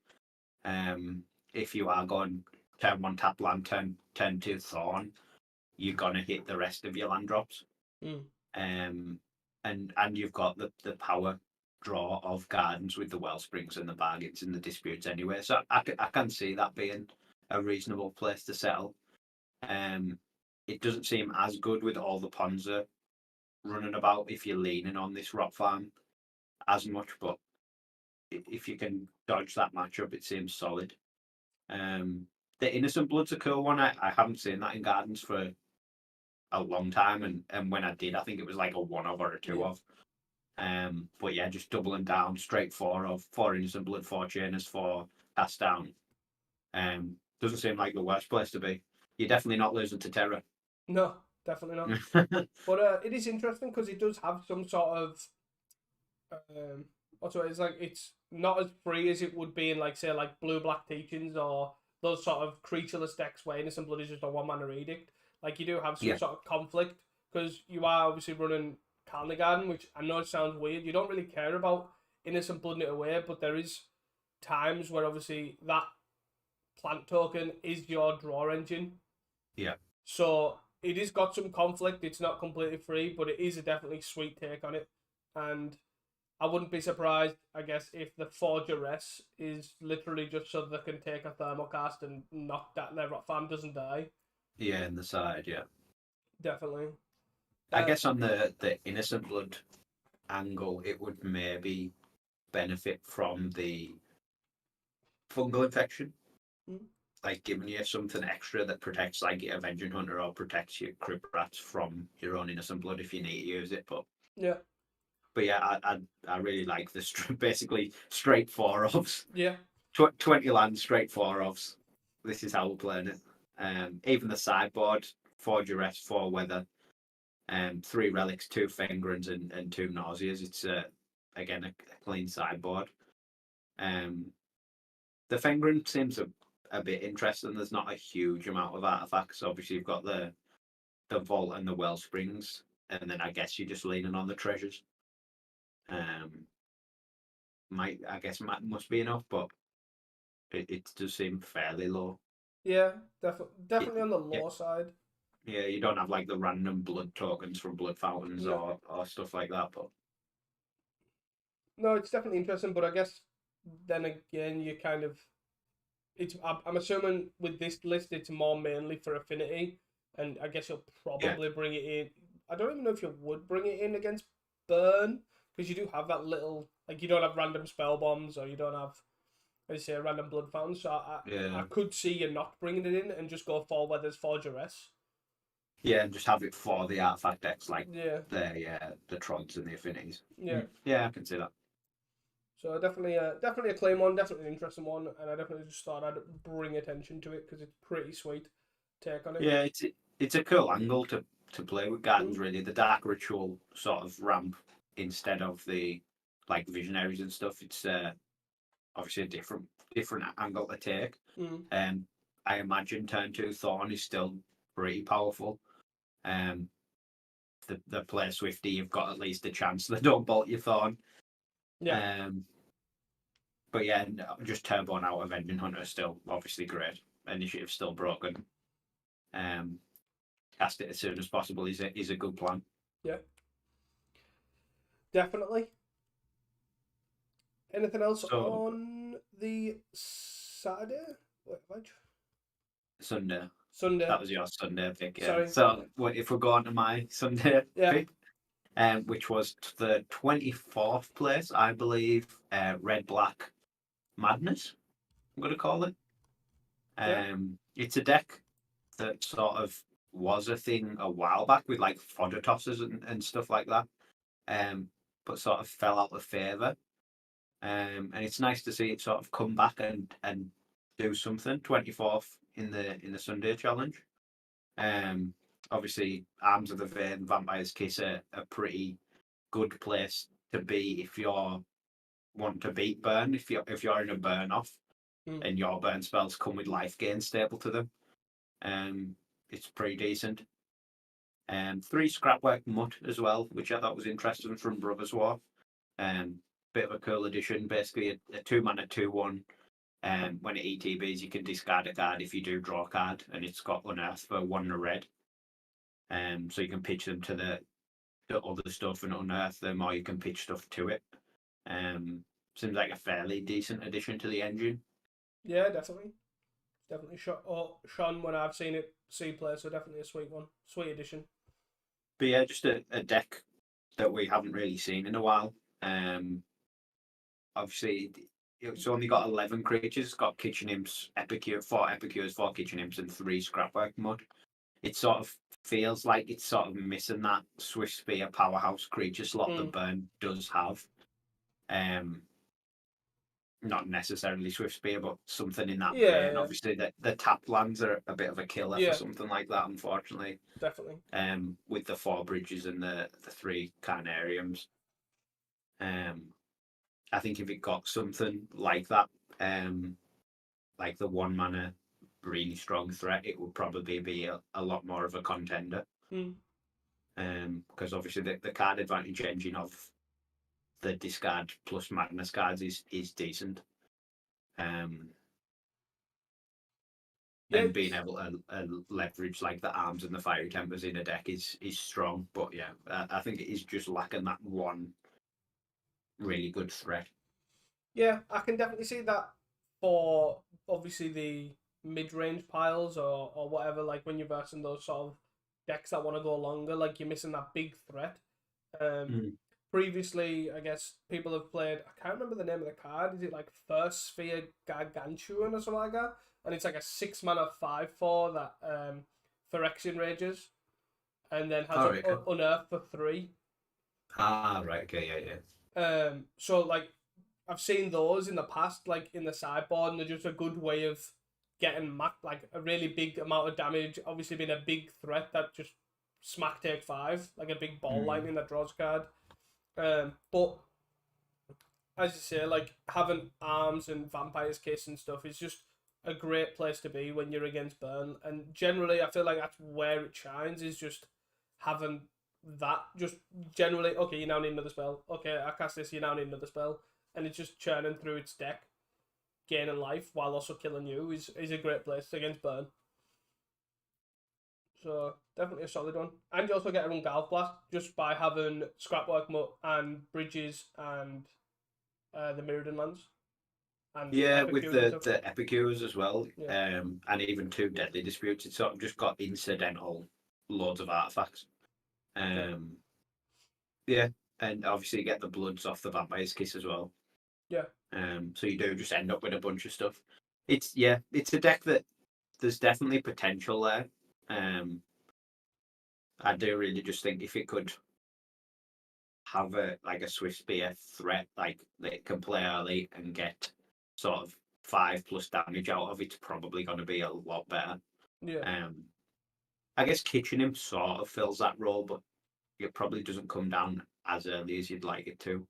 If you are going turn 1 tap land, turn 2 Thorn, you're gonna hit the rest of your land drops. And you've got the power draw of Gardens with the Wellsprings and the Bargains and the Disputes anyway. So I can see that being a reasonable place to settle. It doesn't seem as good with all the Ponza running about if you're leaning on this rock farm as much, but if you can dodge that matchup, it seems solid. The Innocent Blood's a cool one. I haven't seen that in Gardens for a long time, and when I did, I think it was like a 1-of or a 2-of. But yeah, just doubling down, straight 4 Innocent Blood, 4 Chainers, 4 Cast Down. Doesn't seem like the worst place to be. You're definitely not losing to Terra. No, definitely not. But it is interesting because it does have some sort of what's it's like it's not as free as it would be in like say like blue black teachings or those sort of creatureless decks where Innocent Blood is just a 1 mana edict. Like you do have some Yeah. sort of conflict because you are obviously running Calendar Garden, which I know it sounds weird. You don't really care about Innocent Blood in it away, but there is times where obviously that plant token is your draw engine. Yeah. So it has got some conflict. It's not completely free, but it is a definitely sweet take on it. And I wouldn't be surprised, I guess, if the Forgeress is literally just so they can take a Thermocast and not that their farm doesn't die. Yeah, in the side, yeah. Definitely. I guess on the Innocent Blood angle, it would maybe benefit from the fungal infection. Mm. Like giving you something extra that protects like your Avenging Hunter or protects your Crypt Rats from your own Innocent Blood if you need to use it. Yeah. But yeah, I really like this basically straight 4-ofs. Yeah. 20 lands, straight 4-ofs. This is how we're playing it. Even the sideboard, 4 Duress, 4 Weather, 3 Relics, 2 Fengrins, and 2 Nauseas. It's again a clean sideboard. The Fengrin seems a bit interesting. There's not a huge amount of artifacts. Obviously, you've got the Vault and the Wellsprings, and then I guess you're just leaning on the treasures. I guess must be enough, but it does seem fairly low. Yeah. Definitely on the Yeah, low side. yeah, you don't have like the random blood tokens from blood fountains No. or stuff like that, but No, it's definitely interesting, but I guess then again, you kind of it's. I'm assuming with this list, it's more mainly for affinity, and I guess you'll yeah, probably bring it in. I don't even know if you would bring it in against burn because you do have that little like you don't have random spell bombs or you don't have, as you say, a random blood fountain. So I yeah, could see you not bringing it in and just go for where there's four duress. yeah, and just have it for the artifact decks like Yeah, the Trods and the Affinities. yeah. Yeah, I can see that. So definitely a claim one, definitely an interesting one, and I definitely just thought I'd bring attention to it because it's pretty sweet take on it. Yeah, it's a cool angle to play with Gardens. Mm. Really, the Dark Ritual sort of ramp instead of the like Visionaries and stuff. It's obviously a different angle to take. Mm. I imagine turn 2 Thorn is still pretty powerful. The play Swifty, you've got at least a chance they don't bolt your Thorn. Yeah. But yeah, just turbo out Avenging Hunter is still obviously great. Initiative still broken. Cast it as soon as possible is a good plan. Yeah. Definitely. Anything else So on the Saturday? Wait, what? Sunday. Sunday. That was your Sunday pick, yeah. Sorry. So if we're going to my Sunday Yeah. pick, which was the 24th place, I believe, Red Black Madness, I'm going to call it. Yeah. It's a deck that sort of was a thing a while back with like fodder tossers and stuff like that, but sort of fell out of favour. And it's nice to see it sort of come back and do something. 24th in the Sunday challenge. Obviously, Arms of the Vein, Vampire's Kiss are a pretty good place to be if you're wanting to beat burn. If you're in a burn off and your burn spells come with life gain stable to them, it's pretty decent. 3 Scrapwork Mutt as well, which I thought was interesting from Brothers War. Bit of a cool addition, basically a 2-mana 2/1. When it ETBs, you can discard a card if you do draw a card, and it's got Unearth for 1 and a red. So you can pitch them to the other stuff and unearth them, or you can pitch stuff to it. Seems like a fairly decent addition to the engine. Yeah, definitely. Definitely Sean when I've seen it see play, so definitely a sweet one. Sweet addition. But yeah, just a deck that we haven't really seen in a while. Obviously, it's only got 11 creatures. It's got Kitchen Imps, 4 Epicures, 4 Kitchen Imps, and 3 Scrapwork Mud. it sort of feels like it's sort of missing that Swift Spear powerhouse creature slot that Burn does have. Not necessarily Swift Spear, but something in that vein. Yeah. Obviously, the tap lands are a bit of a killer for Yeah, something like that, unfortunately. definitely. With the 4 bridges and the 3 Carnariums. I think if it got something like that, like the 1 mana really strong threat, it would probably be a lot more of a contender. Because obviously the card advantage engine of the discard plus madness cards is decent. Yeah, And being able to leverage like the arms and the fiery tempers in a deck is strong. But yeah, I think it is just lacking that one really good threat. yeah, I can definitely see that for obviously the mid-range piles or whatever. Like when you're versing those sort of decks that want to go longer, like you're missing that big threat. Previously, I guess people have played. I can't remember the name of the card. Is it like First Sphere Gargantuan or something like that? And it's like a 6 mana 5/4 that Phyrexian rages, and then has Unearth for 3. Right, okay, yeah. So like I've seen those in the past, like in the sideboard, and they're just a good way of getting like a really big amount of damage. Obviously, being a big threat that just smack take 5, like a big ball lightning that draws a card. But as you say, like having arms and vampire's kiss and stuff is just a great place to be when you're against Burn. And generally, I feel like that's where it shines, is just having that. Just generally, okay, you now need another spell. Okay, I cast this, you now need another spell. And it's just churning through its deck, gaining life while also killing you is a great place against Burn. So definitely a solid one. And you also get a run Galv Blast just by having Scrapwork Mutt and Bridges and the Mirrodin lands. And Yeah, with Epicures the Epicures as well, yeah. and even 2 Deadly Disputes, it's sort of just got incidental loads of artifacts. Yeah, and obviously you get the bloods off the Vampire's Kiss as well. Yeah. So you do just end up with a bunch of stuff. It's a deck that there's definitely potential there. I do really just think if it could have a Swift Spear threat, like that it can play early and get sort of 5+ damage out of, it's probably going to be a lot better. Yeah. I guess Kitchening sort of fills that role, but it probably doesn't come down as early as you'd like it to.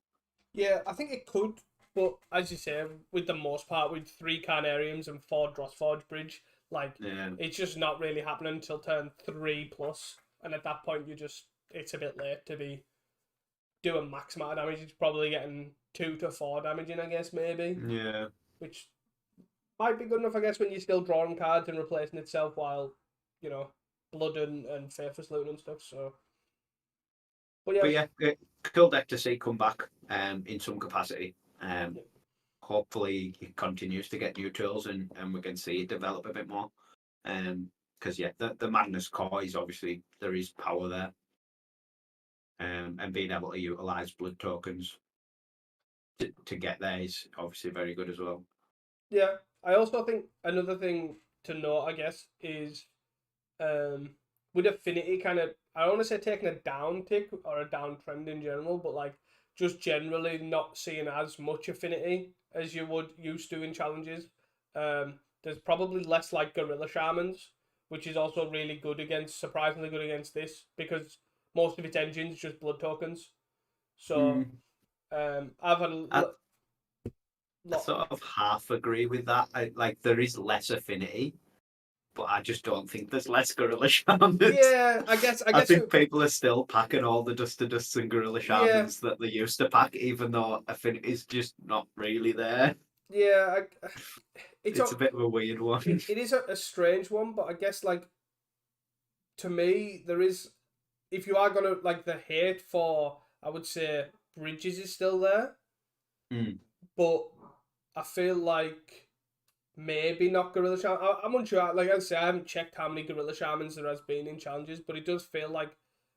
Yeah, I think it could, but as you say, with the most part, with 3 Carnariums and 4 Drossforge Bridge, like it's just not really happening until turn 3+, and at that point it's a bit late to be doing max amount of damage. It's probably getting 2 to 4 damage in, I guess, maybe. Yeah. Which might be good enough, I guess, when you're still drawing cards and replacing itself while, Blood and Faithless Looting and stuff, so. But yeah, cool deck to see come back in some capacity. Hopefully it continues to get new tools and we can see it develop a bit more. Because the Madness core is obviously, there is power there. And being able to utilize blood tokens to get there is obviously very good as well. Yeah, I also think another thing to note, I guess, is with Affinity kind of, I don't want to say taking a down tick or a downtrend in general, but like just generally not seeing as much Affinity as you would used to in challenges. There's probably less like Gorilla Shamans, which is also really good against, surprisingly good against this, because most of its engines just blood tokens. So I've had I sort of half agree with that. There is less Affinity, but I just don't think there's less Gorilla Shamans. Yeah, I guess. I think people are still packing all the Dust to Dusts and Gorilla Shamans that they used to pack, even though Affinity's just not really there. Yeah, it's a bit of a weird one. It is a strange one, but I guess like to me there is, if you are gonna like the hate for, I would say Bridges is still there, but I feel like maybe not Gorilla Shaman. I'm unsure. Like I say, I haven't checked how many Gorilla Shamans there has been in challenges, but it does feel like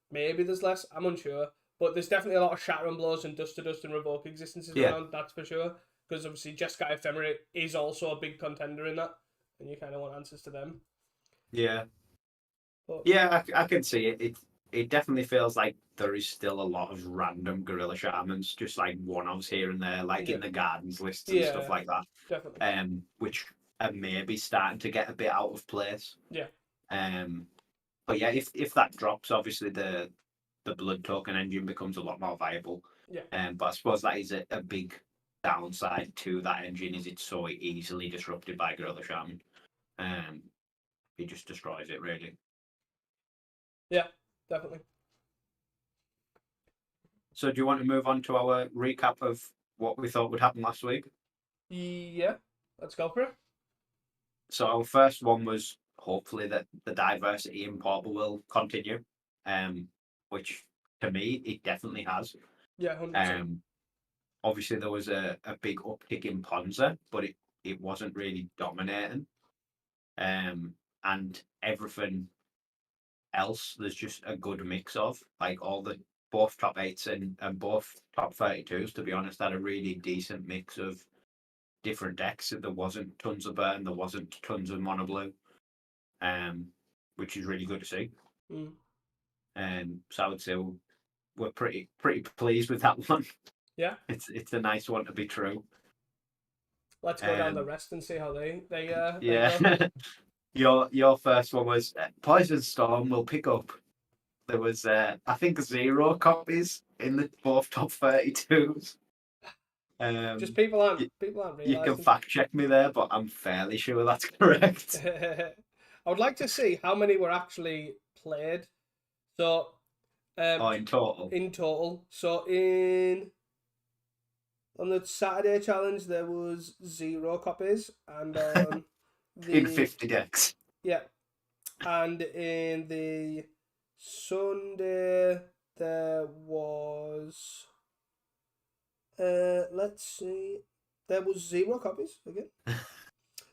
maybe there's less. I'm unsure, but there's definitely a lot of Shattering Blows and Dust to Dust and Revoke existences around. That's for sure. Because obviously Jeskai Ephemera is also a big contender in that, and you kind of want answers to them. Yeah. But Yeah, I can see it. It definitely feels like there is still a lot of random gorilla shamans, just like one-offs here and there, like yeah, in the gardens lists and stuff yeah, like that. definitely. Which are maybe starting to get a bit out of place. Yeah, Um, but yeah, if that drops, obviously the blood token engine becomes a lot more viable. yeah, But I suppose that is a big downside to that engine is it's so easily disrupted by gorilla shaman. Um, it just destroys it really. yeah, definitely. So do you want to move on to our recap of what we thought would happen last week? Yeah, let's go for it. So our first one was hopefully that the diversity in Pauper will continue, which to me it definitely has. Yeah, 100%. Um, obviously there was a big uptick in Ponza, but it wasn't really dominating. And everything else there's just a good mix of like all the both top eights and both top 32s to be honest had a really decent mix of different decks. There wasn't tons of burn, there wasn't tons of mono blue, um, which is really good to see. Mm. So I would say we're pretty pleased with that one. Yeah, It's a nice one to be true. let's go down the Um, rest and see how they yeah, go. your first one was Poison Storm will pick up. There was I think 0 copies in the both top 32s. Just Um, people aren't you can realizing. fact check me there, but I'm fairly sure that's correct. I would like to see how many were actually played. So, Oh, in total. in total. So in on the Saturday challenge there was 0 copies, and on In the 50 decks. yeah, and in the Sunday there was let's see, there was 0 copies again.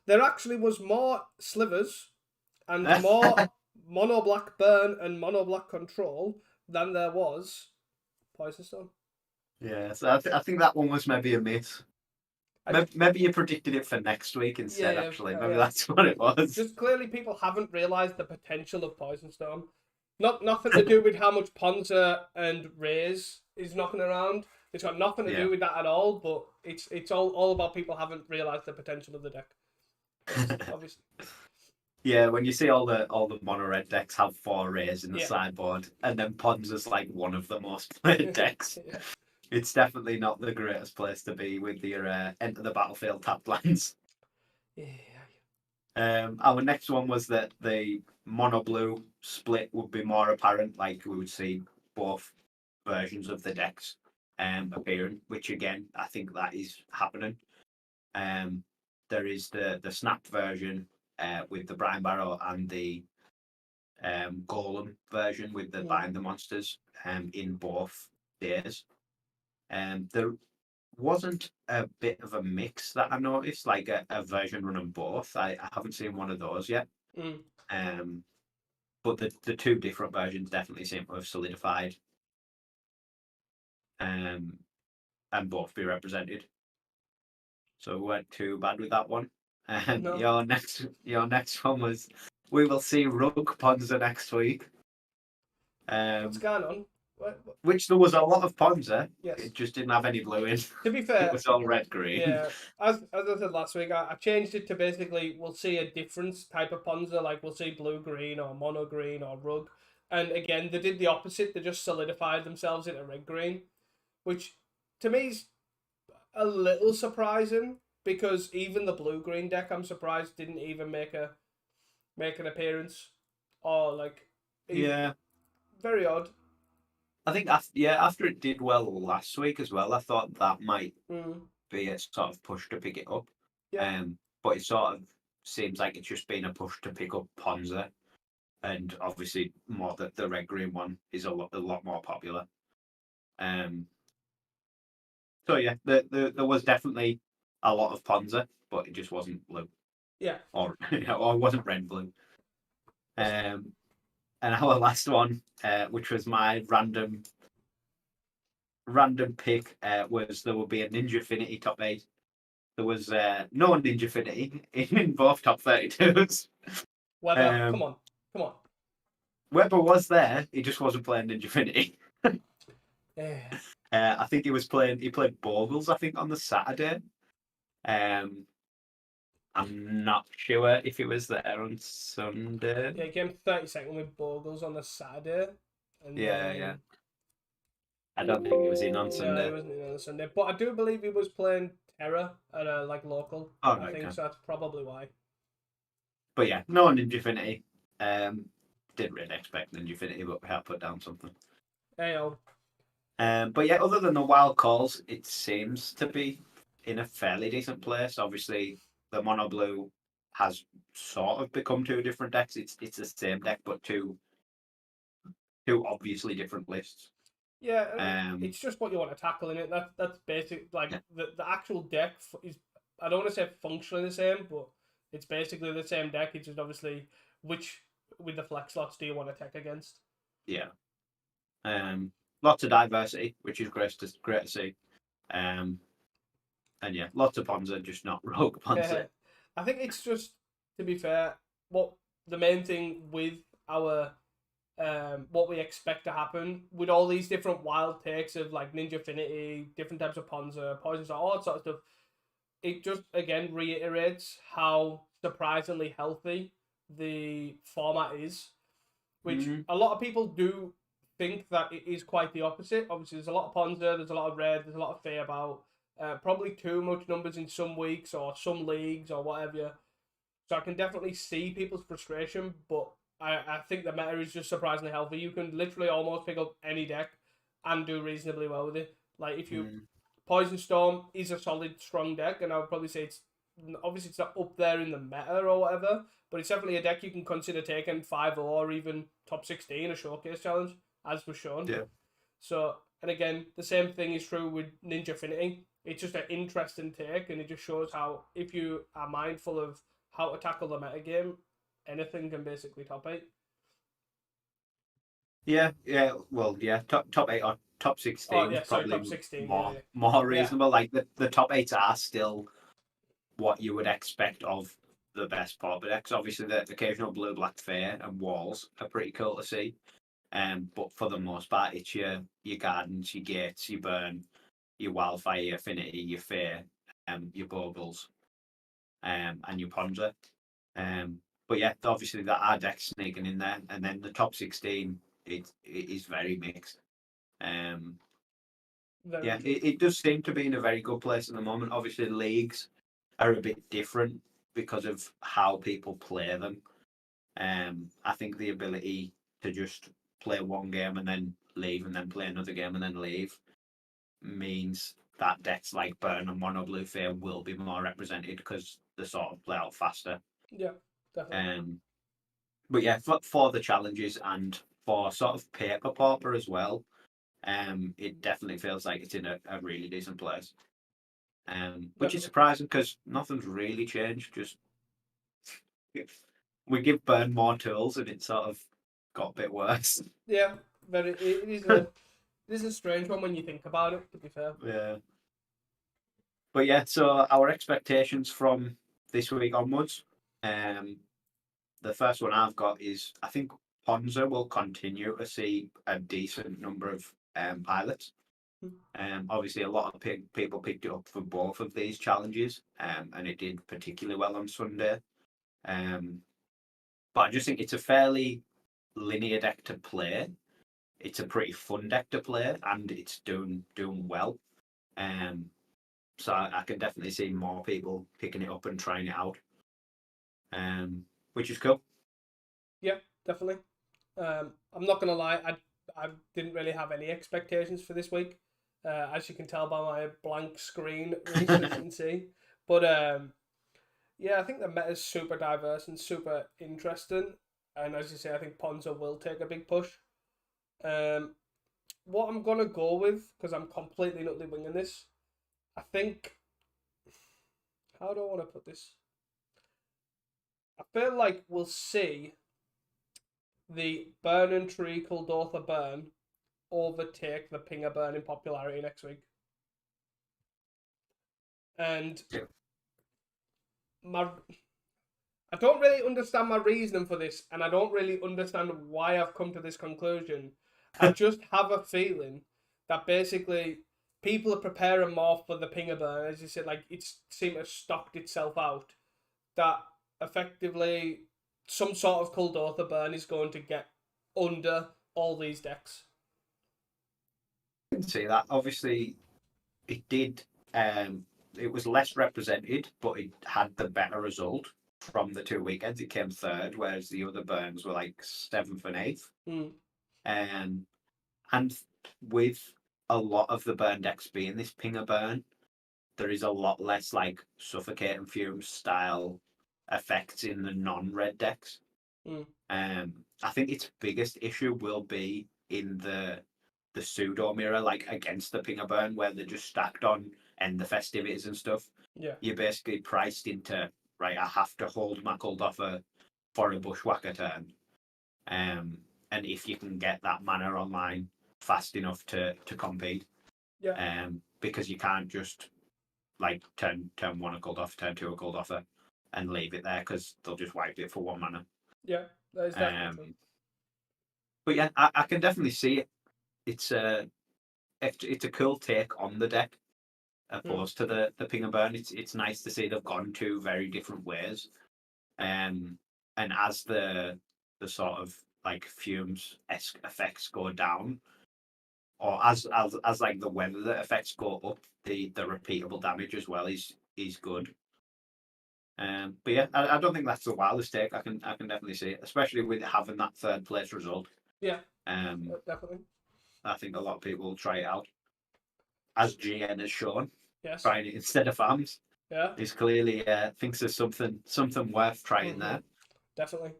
There actually was more slivers and more mono black burn and mono black control than there was poison stone. Yeah, so I think that one was maybe a miss. I Maybe you predicted it for next week Yeah, instead, actually. Maybe yeah. that's what it was. Just clearly people haven't realised the potential of poison stone. Nothing to do with how much Ponza and Rays is knocking around. It's got nothing to Yeah. do with that at all. But it's all about people haven't realised the potential of the deck. Obviously. Yeah, when you see all the mono red decks have 4 rays in the Yeah. sideboard, and then Ponza's like one of the most played decks. Yeah. It's definitely not the greatest place to be with your enter the battlefield tapped lands. Yeah. Our next one was that the mono blue split would be more apparent, like we would see both versions of the decks appearing, which again I think that is happening. There is the snap version with the Brine Barrow and the Golem version with the Bind the Monsters in both days. There wasn't a bit of a mix that I noticed, like a version running both. I haven't seen one of those yet. Mm. But the two different versions definitely seem to have solidified and both be represented. So we weren't too bad with that one. And No. your next one was we will see Rug Ponza next week. What's going on? What? Which there was a lot of Ponza. Yes. It just didn't have any blue in. To be fair, It was all red green. yeah, as I said last week, I changed it to basically we'll see a different type of Ponza, like we'll see blue green or mono green or rug. And again, they did the opposite. They just solidified themselves into red green, which to me is a little surprising because even the blue green deck, I'm surprised didn't even make an appearance, or like Yeah. very odd. I think after it did well last week as well, I thought that might Mm. be a sort of push to pick it up. Yeah, But it sort of seems like it's just been a push to pick up Ponza, and obviously more that the red green one is a lot more popular. So yeah, there was definitely a lot of Ponza, but it just wasn't blue yeah. or or it wasn't red blue. And our last one, which was my random pick, was there would be a Ninja Affinity top 8. There was no Ninja Affinity in both top 32s. Weather, come Um, on, come on. Weber was there. He just wasn't playing Ninja Infinity. Yeah. I think he was playing. He played Bogles, I think, on the Saturday. Um, I'm not sure if he was there on Sunday. Yeah, he came 32nd with Bogles on the Saturday. And Yeah, yeah. then I don't think he was in on no, he Sunday. wasn't in on the Sunday. But I do believe he was playing Terra at a local. Oh, I right, think okay. so. That's probably why. But yeah, no Ninja Infinity. Didn't really expect Ninja Infinity, but we have put down something. Hey, But yeah, other than the wild calls, it seems to be in a fairly decent place. Obviously, the mono blue has sort of become two different decks. It's the same deck, but two obviously different lists. yeah, Um, it's just what you want to tackle in it. That's basic. Like yeah, the actual deck is. I don't want to say functionally the same, but it's basically the same deck. It's just obviously which with the flex slots do you want to tech against. yeah. Lots of diversity, which is great to see. Um, and yeah, lots of Ponza, just not Rogue Yeah, Ponza. I think it's just to be fair. What the main thing with our what we expect to happen with all these different wild takes of like Ninja Affinity, different types of Ponza, Poison Star, all that sort of stuff. It just again reiterates how surprisingly healthy the format is, which Mm, a lot of people do think that it is quite the opposite. Obviously, there's a lot of Ponza, there's a lot of red, there's a lot of fear about. Probably too much numbers in some weeks or some leagues or whatever. So I can definitely see people's frustration, but I think the meta is just surprisingly healthy. You can literally almost pick up any deck and do reasonably well with it. Like if you mm, Poison Storm is a solid, strong deck, and I would probably say it's obviously it's not up there in the meta or whatever, but it's definitely a deck you can consider taking 5 or even top 16 a showcase challenge, as was shown. yeah. So, and again, the same thing is true with Ninja Affinity. It's just an interesting take, and it just shows how if you are mindful of how to tackle the metagame, anything can basically top 8. Yeah, yeah. Well, yeah. Top eight or top Oh 16 is yeah, sorry, probably top 16. more Yeah, more yeah, reasonable. Like the top eight are still what you would expect of the best pauper decks. Obviously, the occasional blue black fair and walls are pretty cool to see. But for the most part, it's your gardens, your gates, your burn, your wildfire, your affinity, your fair, your bogles, and your ponza. Um, but yeah, obviously that are decks sneaking in there, and then the top 16 it is very mixed. Um, very yeah, true. it does seem to be in a very good place at the moment. Obviously, leagues are a bit different because of how people play them. I think the ability to just play one game and then leave, and then play another game and then leave, means that decks like Burn and Mono Blue Fair will be more represented because they sort of play out faster. Yeah, definitely. Um, but yeah, for the challenges and for sort of paper pauper as well, it definitely feels like it's in a really decent place. Which is Definitely. surprising because nothing's really changed. Just we give Burn more tools, and it sort of got a bit worse. Yeah, very. It is a strange one when you think about it. To be fair. Yeah, but yeah. So our expectations from this week onwards. Um, the first one I've got is I think Ponza will continue to see a decent number of pilots. Obviously, a lot of people picked it up for both of these challenges, and it did particularly well on Sunday. Um, but I just think it's a fairly linear deck to play. It's a pretty fun deck to play, and it's doing well. Um, so I can definitely see more people picking it up and trying it out, which is cool. Yeah, definitely. I'm not gonna lie. I didn't really have any expectations for this week, as you can tell by my blank screen, Reese, as you can see. But yeah, I think the meta is super diverse and super interesting. And as you say, I think Ponzo will take a big push. Um, what I'm gonna go with, because I'm completely and utterly winging this, I think. How do I want to put this? I feel like we'll see the Burn and Treacle Dortha Burn overtake the Pinger Burn in popularity next week. And Yeah. my I don't really understand my reasoning for this, and I don't really understand why I've come to this conclusion. I just have a feeling that basically people are preparing more for the pinger burn, as you said, like it's seemed to have stocked itself out. That effectively some sort of Kuldotha burn is going to get under all these decks. I can see that. Obviously, it did. It was less represented, but it had the better result from the 2 weekends. It came third, whereas the other burns were like seventh and eighth. Mm. Um, and with a lot of the burn decks being this pinger burn, there is a lot less like suffocating fumes style effects in the non-red decks. Mm. I think its biggest issue will be in the pseudo mirror, like against the pinger burn, where they're just stacked on and the festivities and stuff. Yeah. You're basically priced into, right, I have to hold my Kuldotha for a bushwhacker turn. And if you can get that mana online fast enough to compete, Yeah. because you can't just like turn one a Kuldotha, turn two a Kuldotha, and leave it there because they'll just wipe it for one mana. Yeah. That is definitely true. Um, but yeah, I can definitely see it. It's a cool take on the deck Mm. opposed to the ping and burn. It's nice to see they've gone two very different ways. And as the sort of like fumes esque effects go down, or as like the weather effects go up, the repeatable damage as well is good. But yeah, I don't think that's the wildest take. I can definitely see it, especially with having that third place result. Yeah. Um, Definitely. I think a lot of people will try it out, as GN has shown. Yes. Trying it instead of farms. Yeah. He's clearly thinks there's something worth trying Mm-hmm. there. Definitely.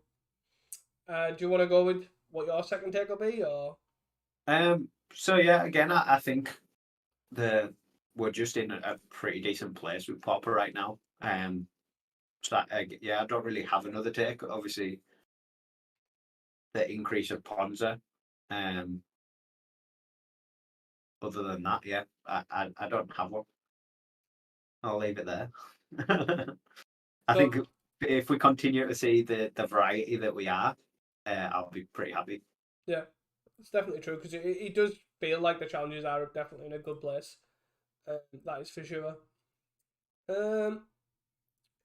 Do you want to go with what your second take will be, or? So yeah, again, I think the we're just in a pretty decent place with Pauper right now. So yeah, I don't really have another take. Obviously, the increase of Ponza. Um, other than that, yeah, I don't have one. I'll leave it there. I think So if we continue to see the variety that we are, I'll be pretty happy. yeah, it's definitely true because it does feel like the challenges are definitely in a good place. That is for sure. Um,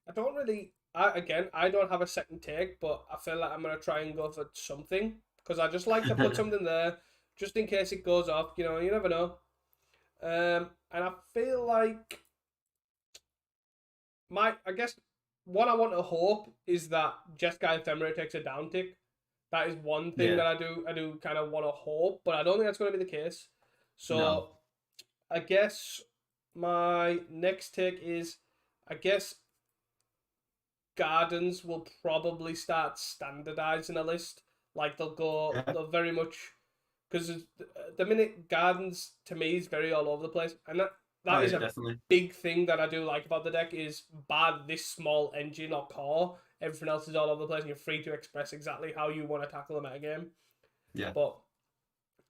I don't really. I don't have a second take, but I feel like I'm gonna try and go for something because I just like to put something there just in case it goes off. You know, you never know. And I feel like I guess what I want to hope is that Jeskai Ephemera takes a down tick. That is one thing Yeah. that I do kind of want to hope, but I don't think that's going to be the case. No. So I guess my next take is, I guess Gardens will probably start standardizing a list. Like Yeah. they'll very much because the minute Gardens to me is very all over the place, and Oh that is yeah, a definitely. big thing that I do like about the deck is bar this small engine or core, everything else is all over the place, and you're free to express exactly how you want to tackle the metagame. Yeah. But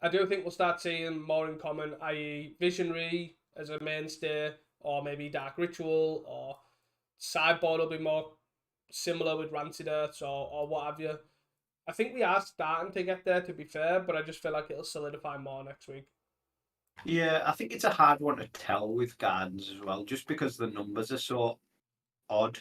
I do think we'll start seeing more in common, i.e., Visionary as a mainstay, or maybe Dark Ritual, or sideboard will be more similar with Rancid Earths or what have you. I think we are starting to get there, to be fair, but I just feel like it'll solidify more next week. Yeah, I think it's a hard one to tell with Gardens as well, just because the numbers are so odd.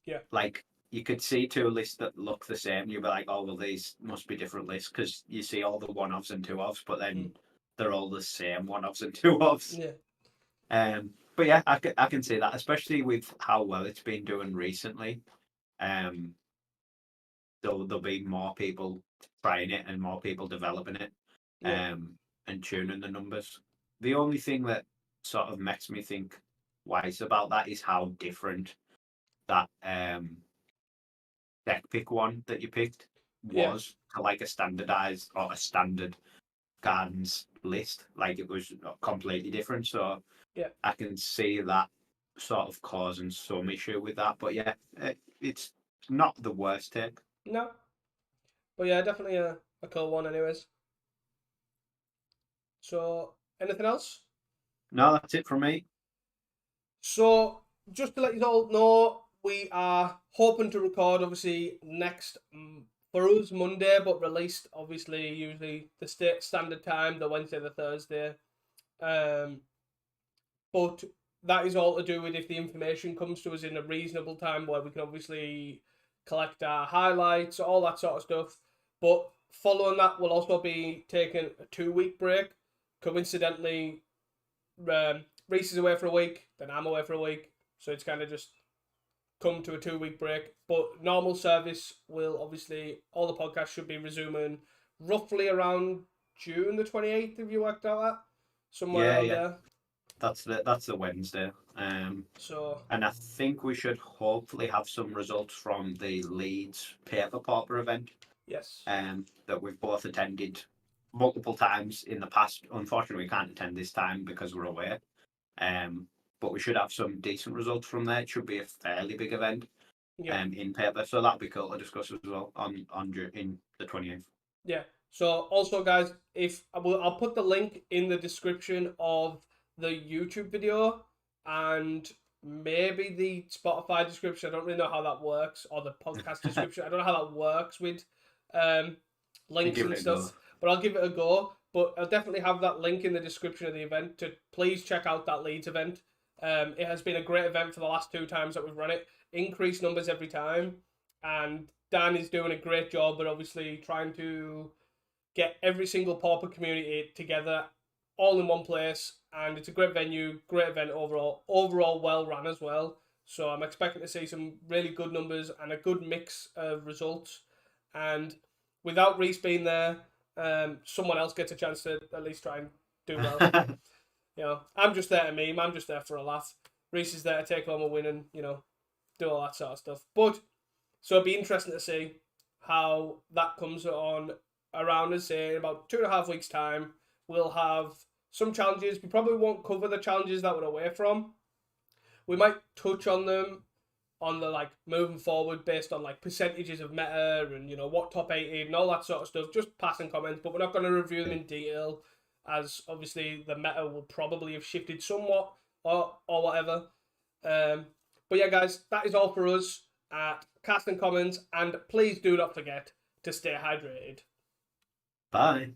Yeah. Like you could see two lists that look the same, you'd be like, oh well, these must be different lists because you see all the one offs and two offs, but Mm. then they're all the same one offs and two offs. Yeah. But yeah, I can see that, especially with how well it's been doing recently. Um, there'll be more people trying it and more people developing it, Yeah. and tuning the numbers. The only thing that sort of makes me think twice about that is how different that deck pick one that you picked Yeah. was to like a standardized or a standard Gardens list. Like it was completely different. So Yeah. I can see that sort of causing some issue with that. But yeah, it's not the worst take. No. But yeah, definitely a cool one, anyways. So, anything else? No, that's it from me. So, just to let you all know, we are hoping to record obviously next for us Monday, but released obviously usually the standard time, the Wednesday, the Thursday. But that is all to do with if the information comes to us in a reasonable time where we can obviously collect our highlights, all that sort of stuff. But following that, we'll also be taking a 2 week break. Coincidentally, Reese is away for a week, then I'm away for a week. So it's kind of just come to a 2 week break. But normal service will obviously, all the podcasts should be resuming roughly around June the 28th, if you worked out that. Somewhere around Yeah. there. That's the Wednesday. So And I think we should hopefully have some results from the Leeds paper pauper event. yes. That we've both attended multiple times in the past. Unfortunately, we can't attend this time because we're away. But we should have some decent results from there. It should be a fairly big event. Yeah. In paper, so that'll be cool to discuss as well in the 28th. Yeah. So also, guys, if I'll put the link in the description of the YouTube video and maybe the Spotify description. I don't really know how that works, or the podcast description. I don't know how that works with um, links Give and it a go. stuff, but I'll give it a go. But I'll definitely have that link in the description of the event to please check out that Leeds event. It has been a great event for the last 2 times that we've run it. Increased numbers every time, and Dan is doing a great job, but obviously trying to get every single pauper community together all in one place, and it's a great venue, great event overall well run as well. So I'm expecting to see some really good numbers and a good mix of results. And without Reese being there, someone else gets a chance to at least try and do well. I'm just there to meme. I'm just there for a laugh. Reese is there to take home a win and do all that sort of stuff. But so it'd be interesting to see how that comes on around us, say in about 2.5 weeks' time. We'll have some challenges. We probably won't cover the challenges that we're away from. We might touch on them on the moving forward based on percentages of meta and what top 80 and all that sort of stuff. Just passing comments, but we're not going to review them in detail, as obviously the meta will probably have shifted somewhat or whatever. But yeah, guys, that is all for us at Casting Commons, and please do not forget to stay hydrated. Bye.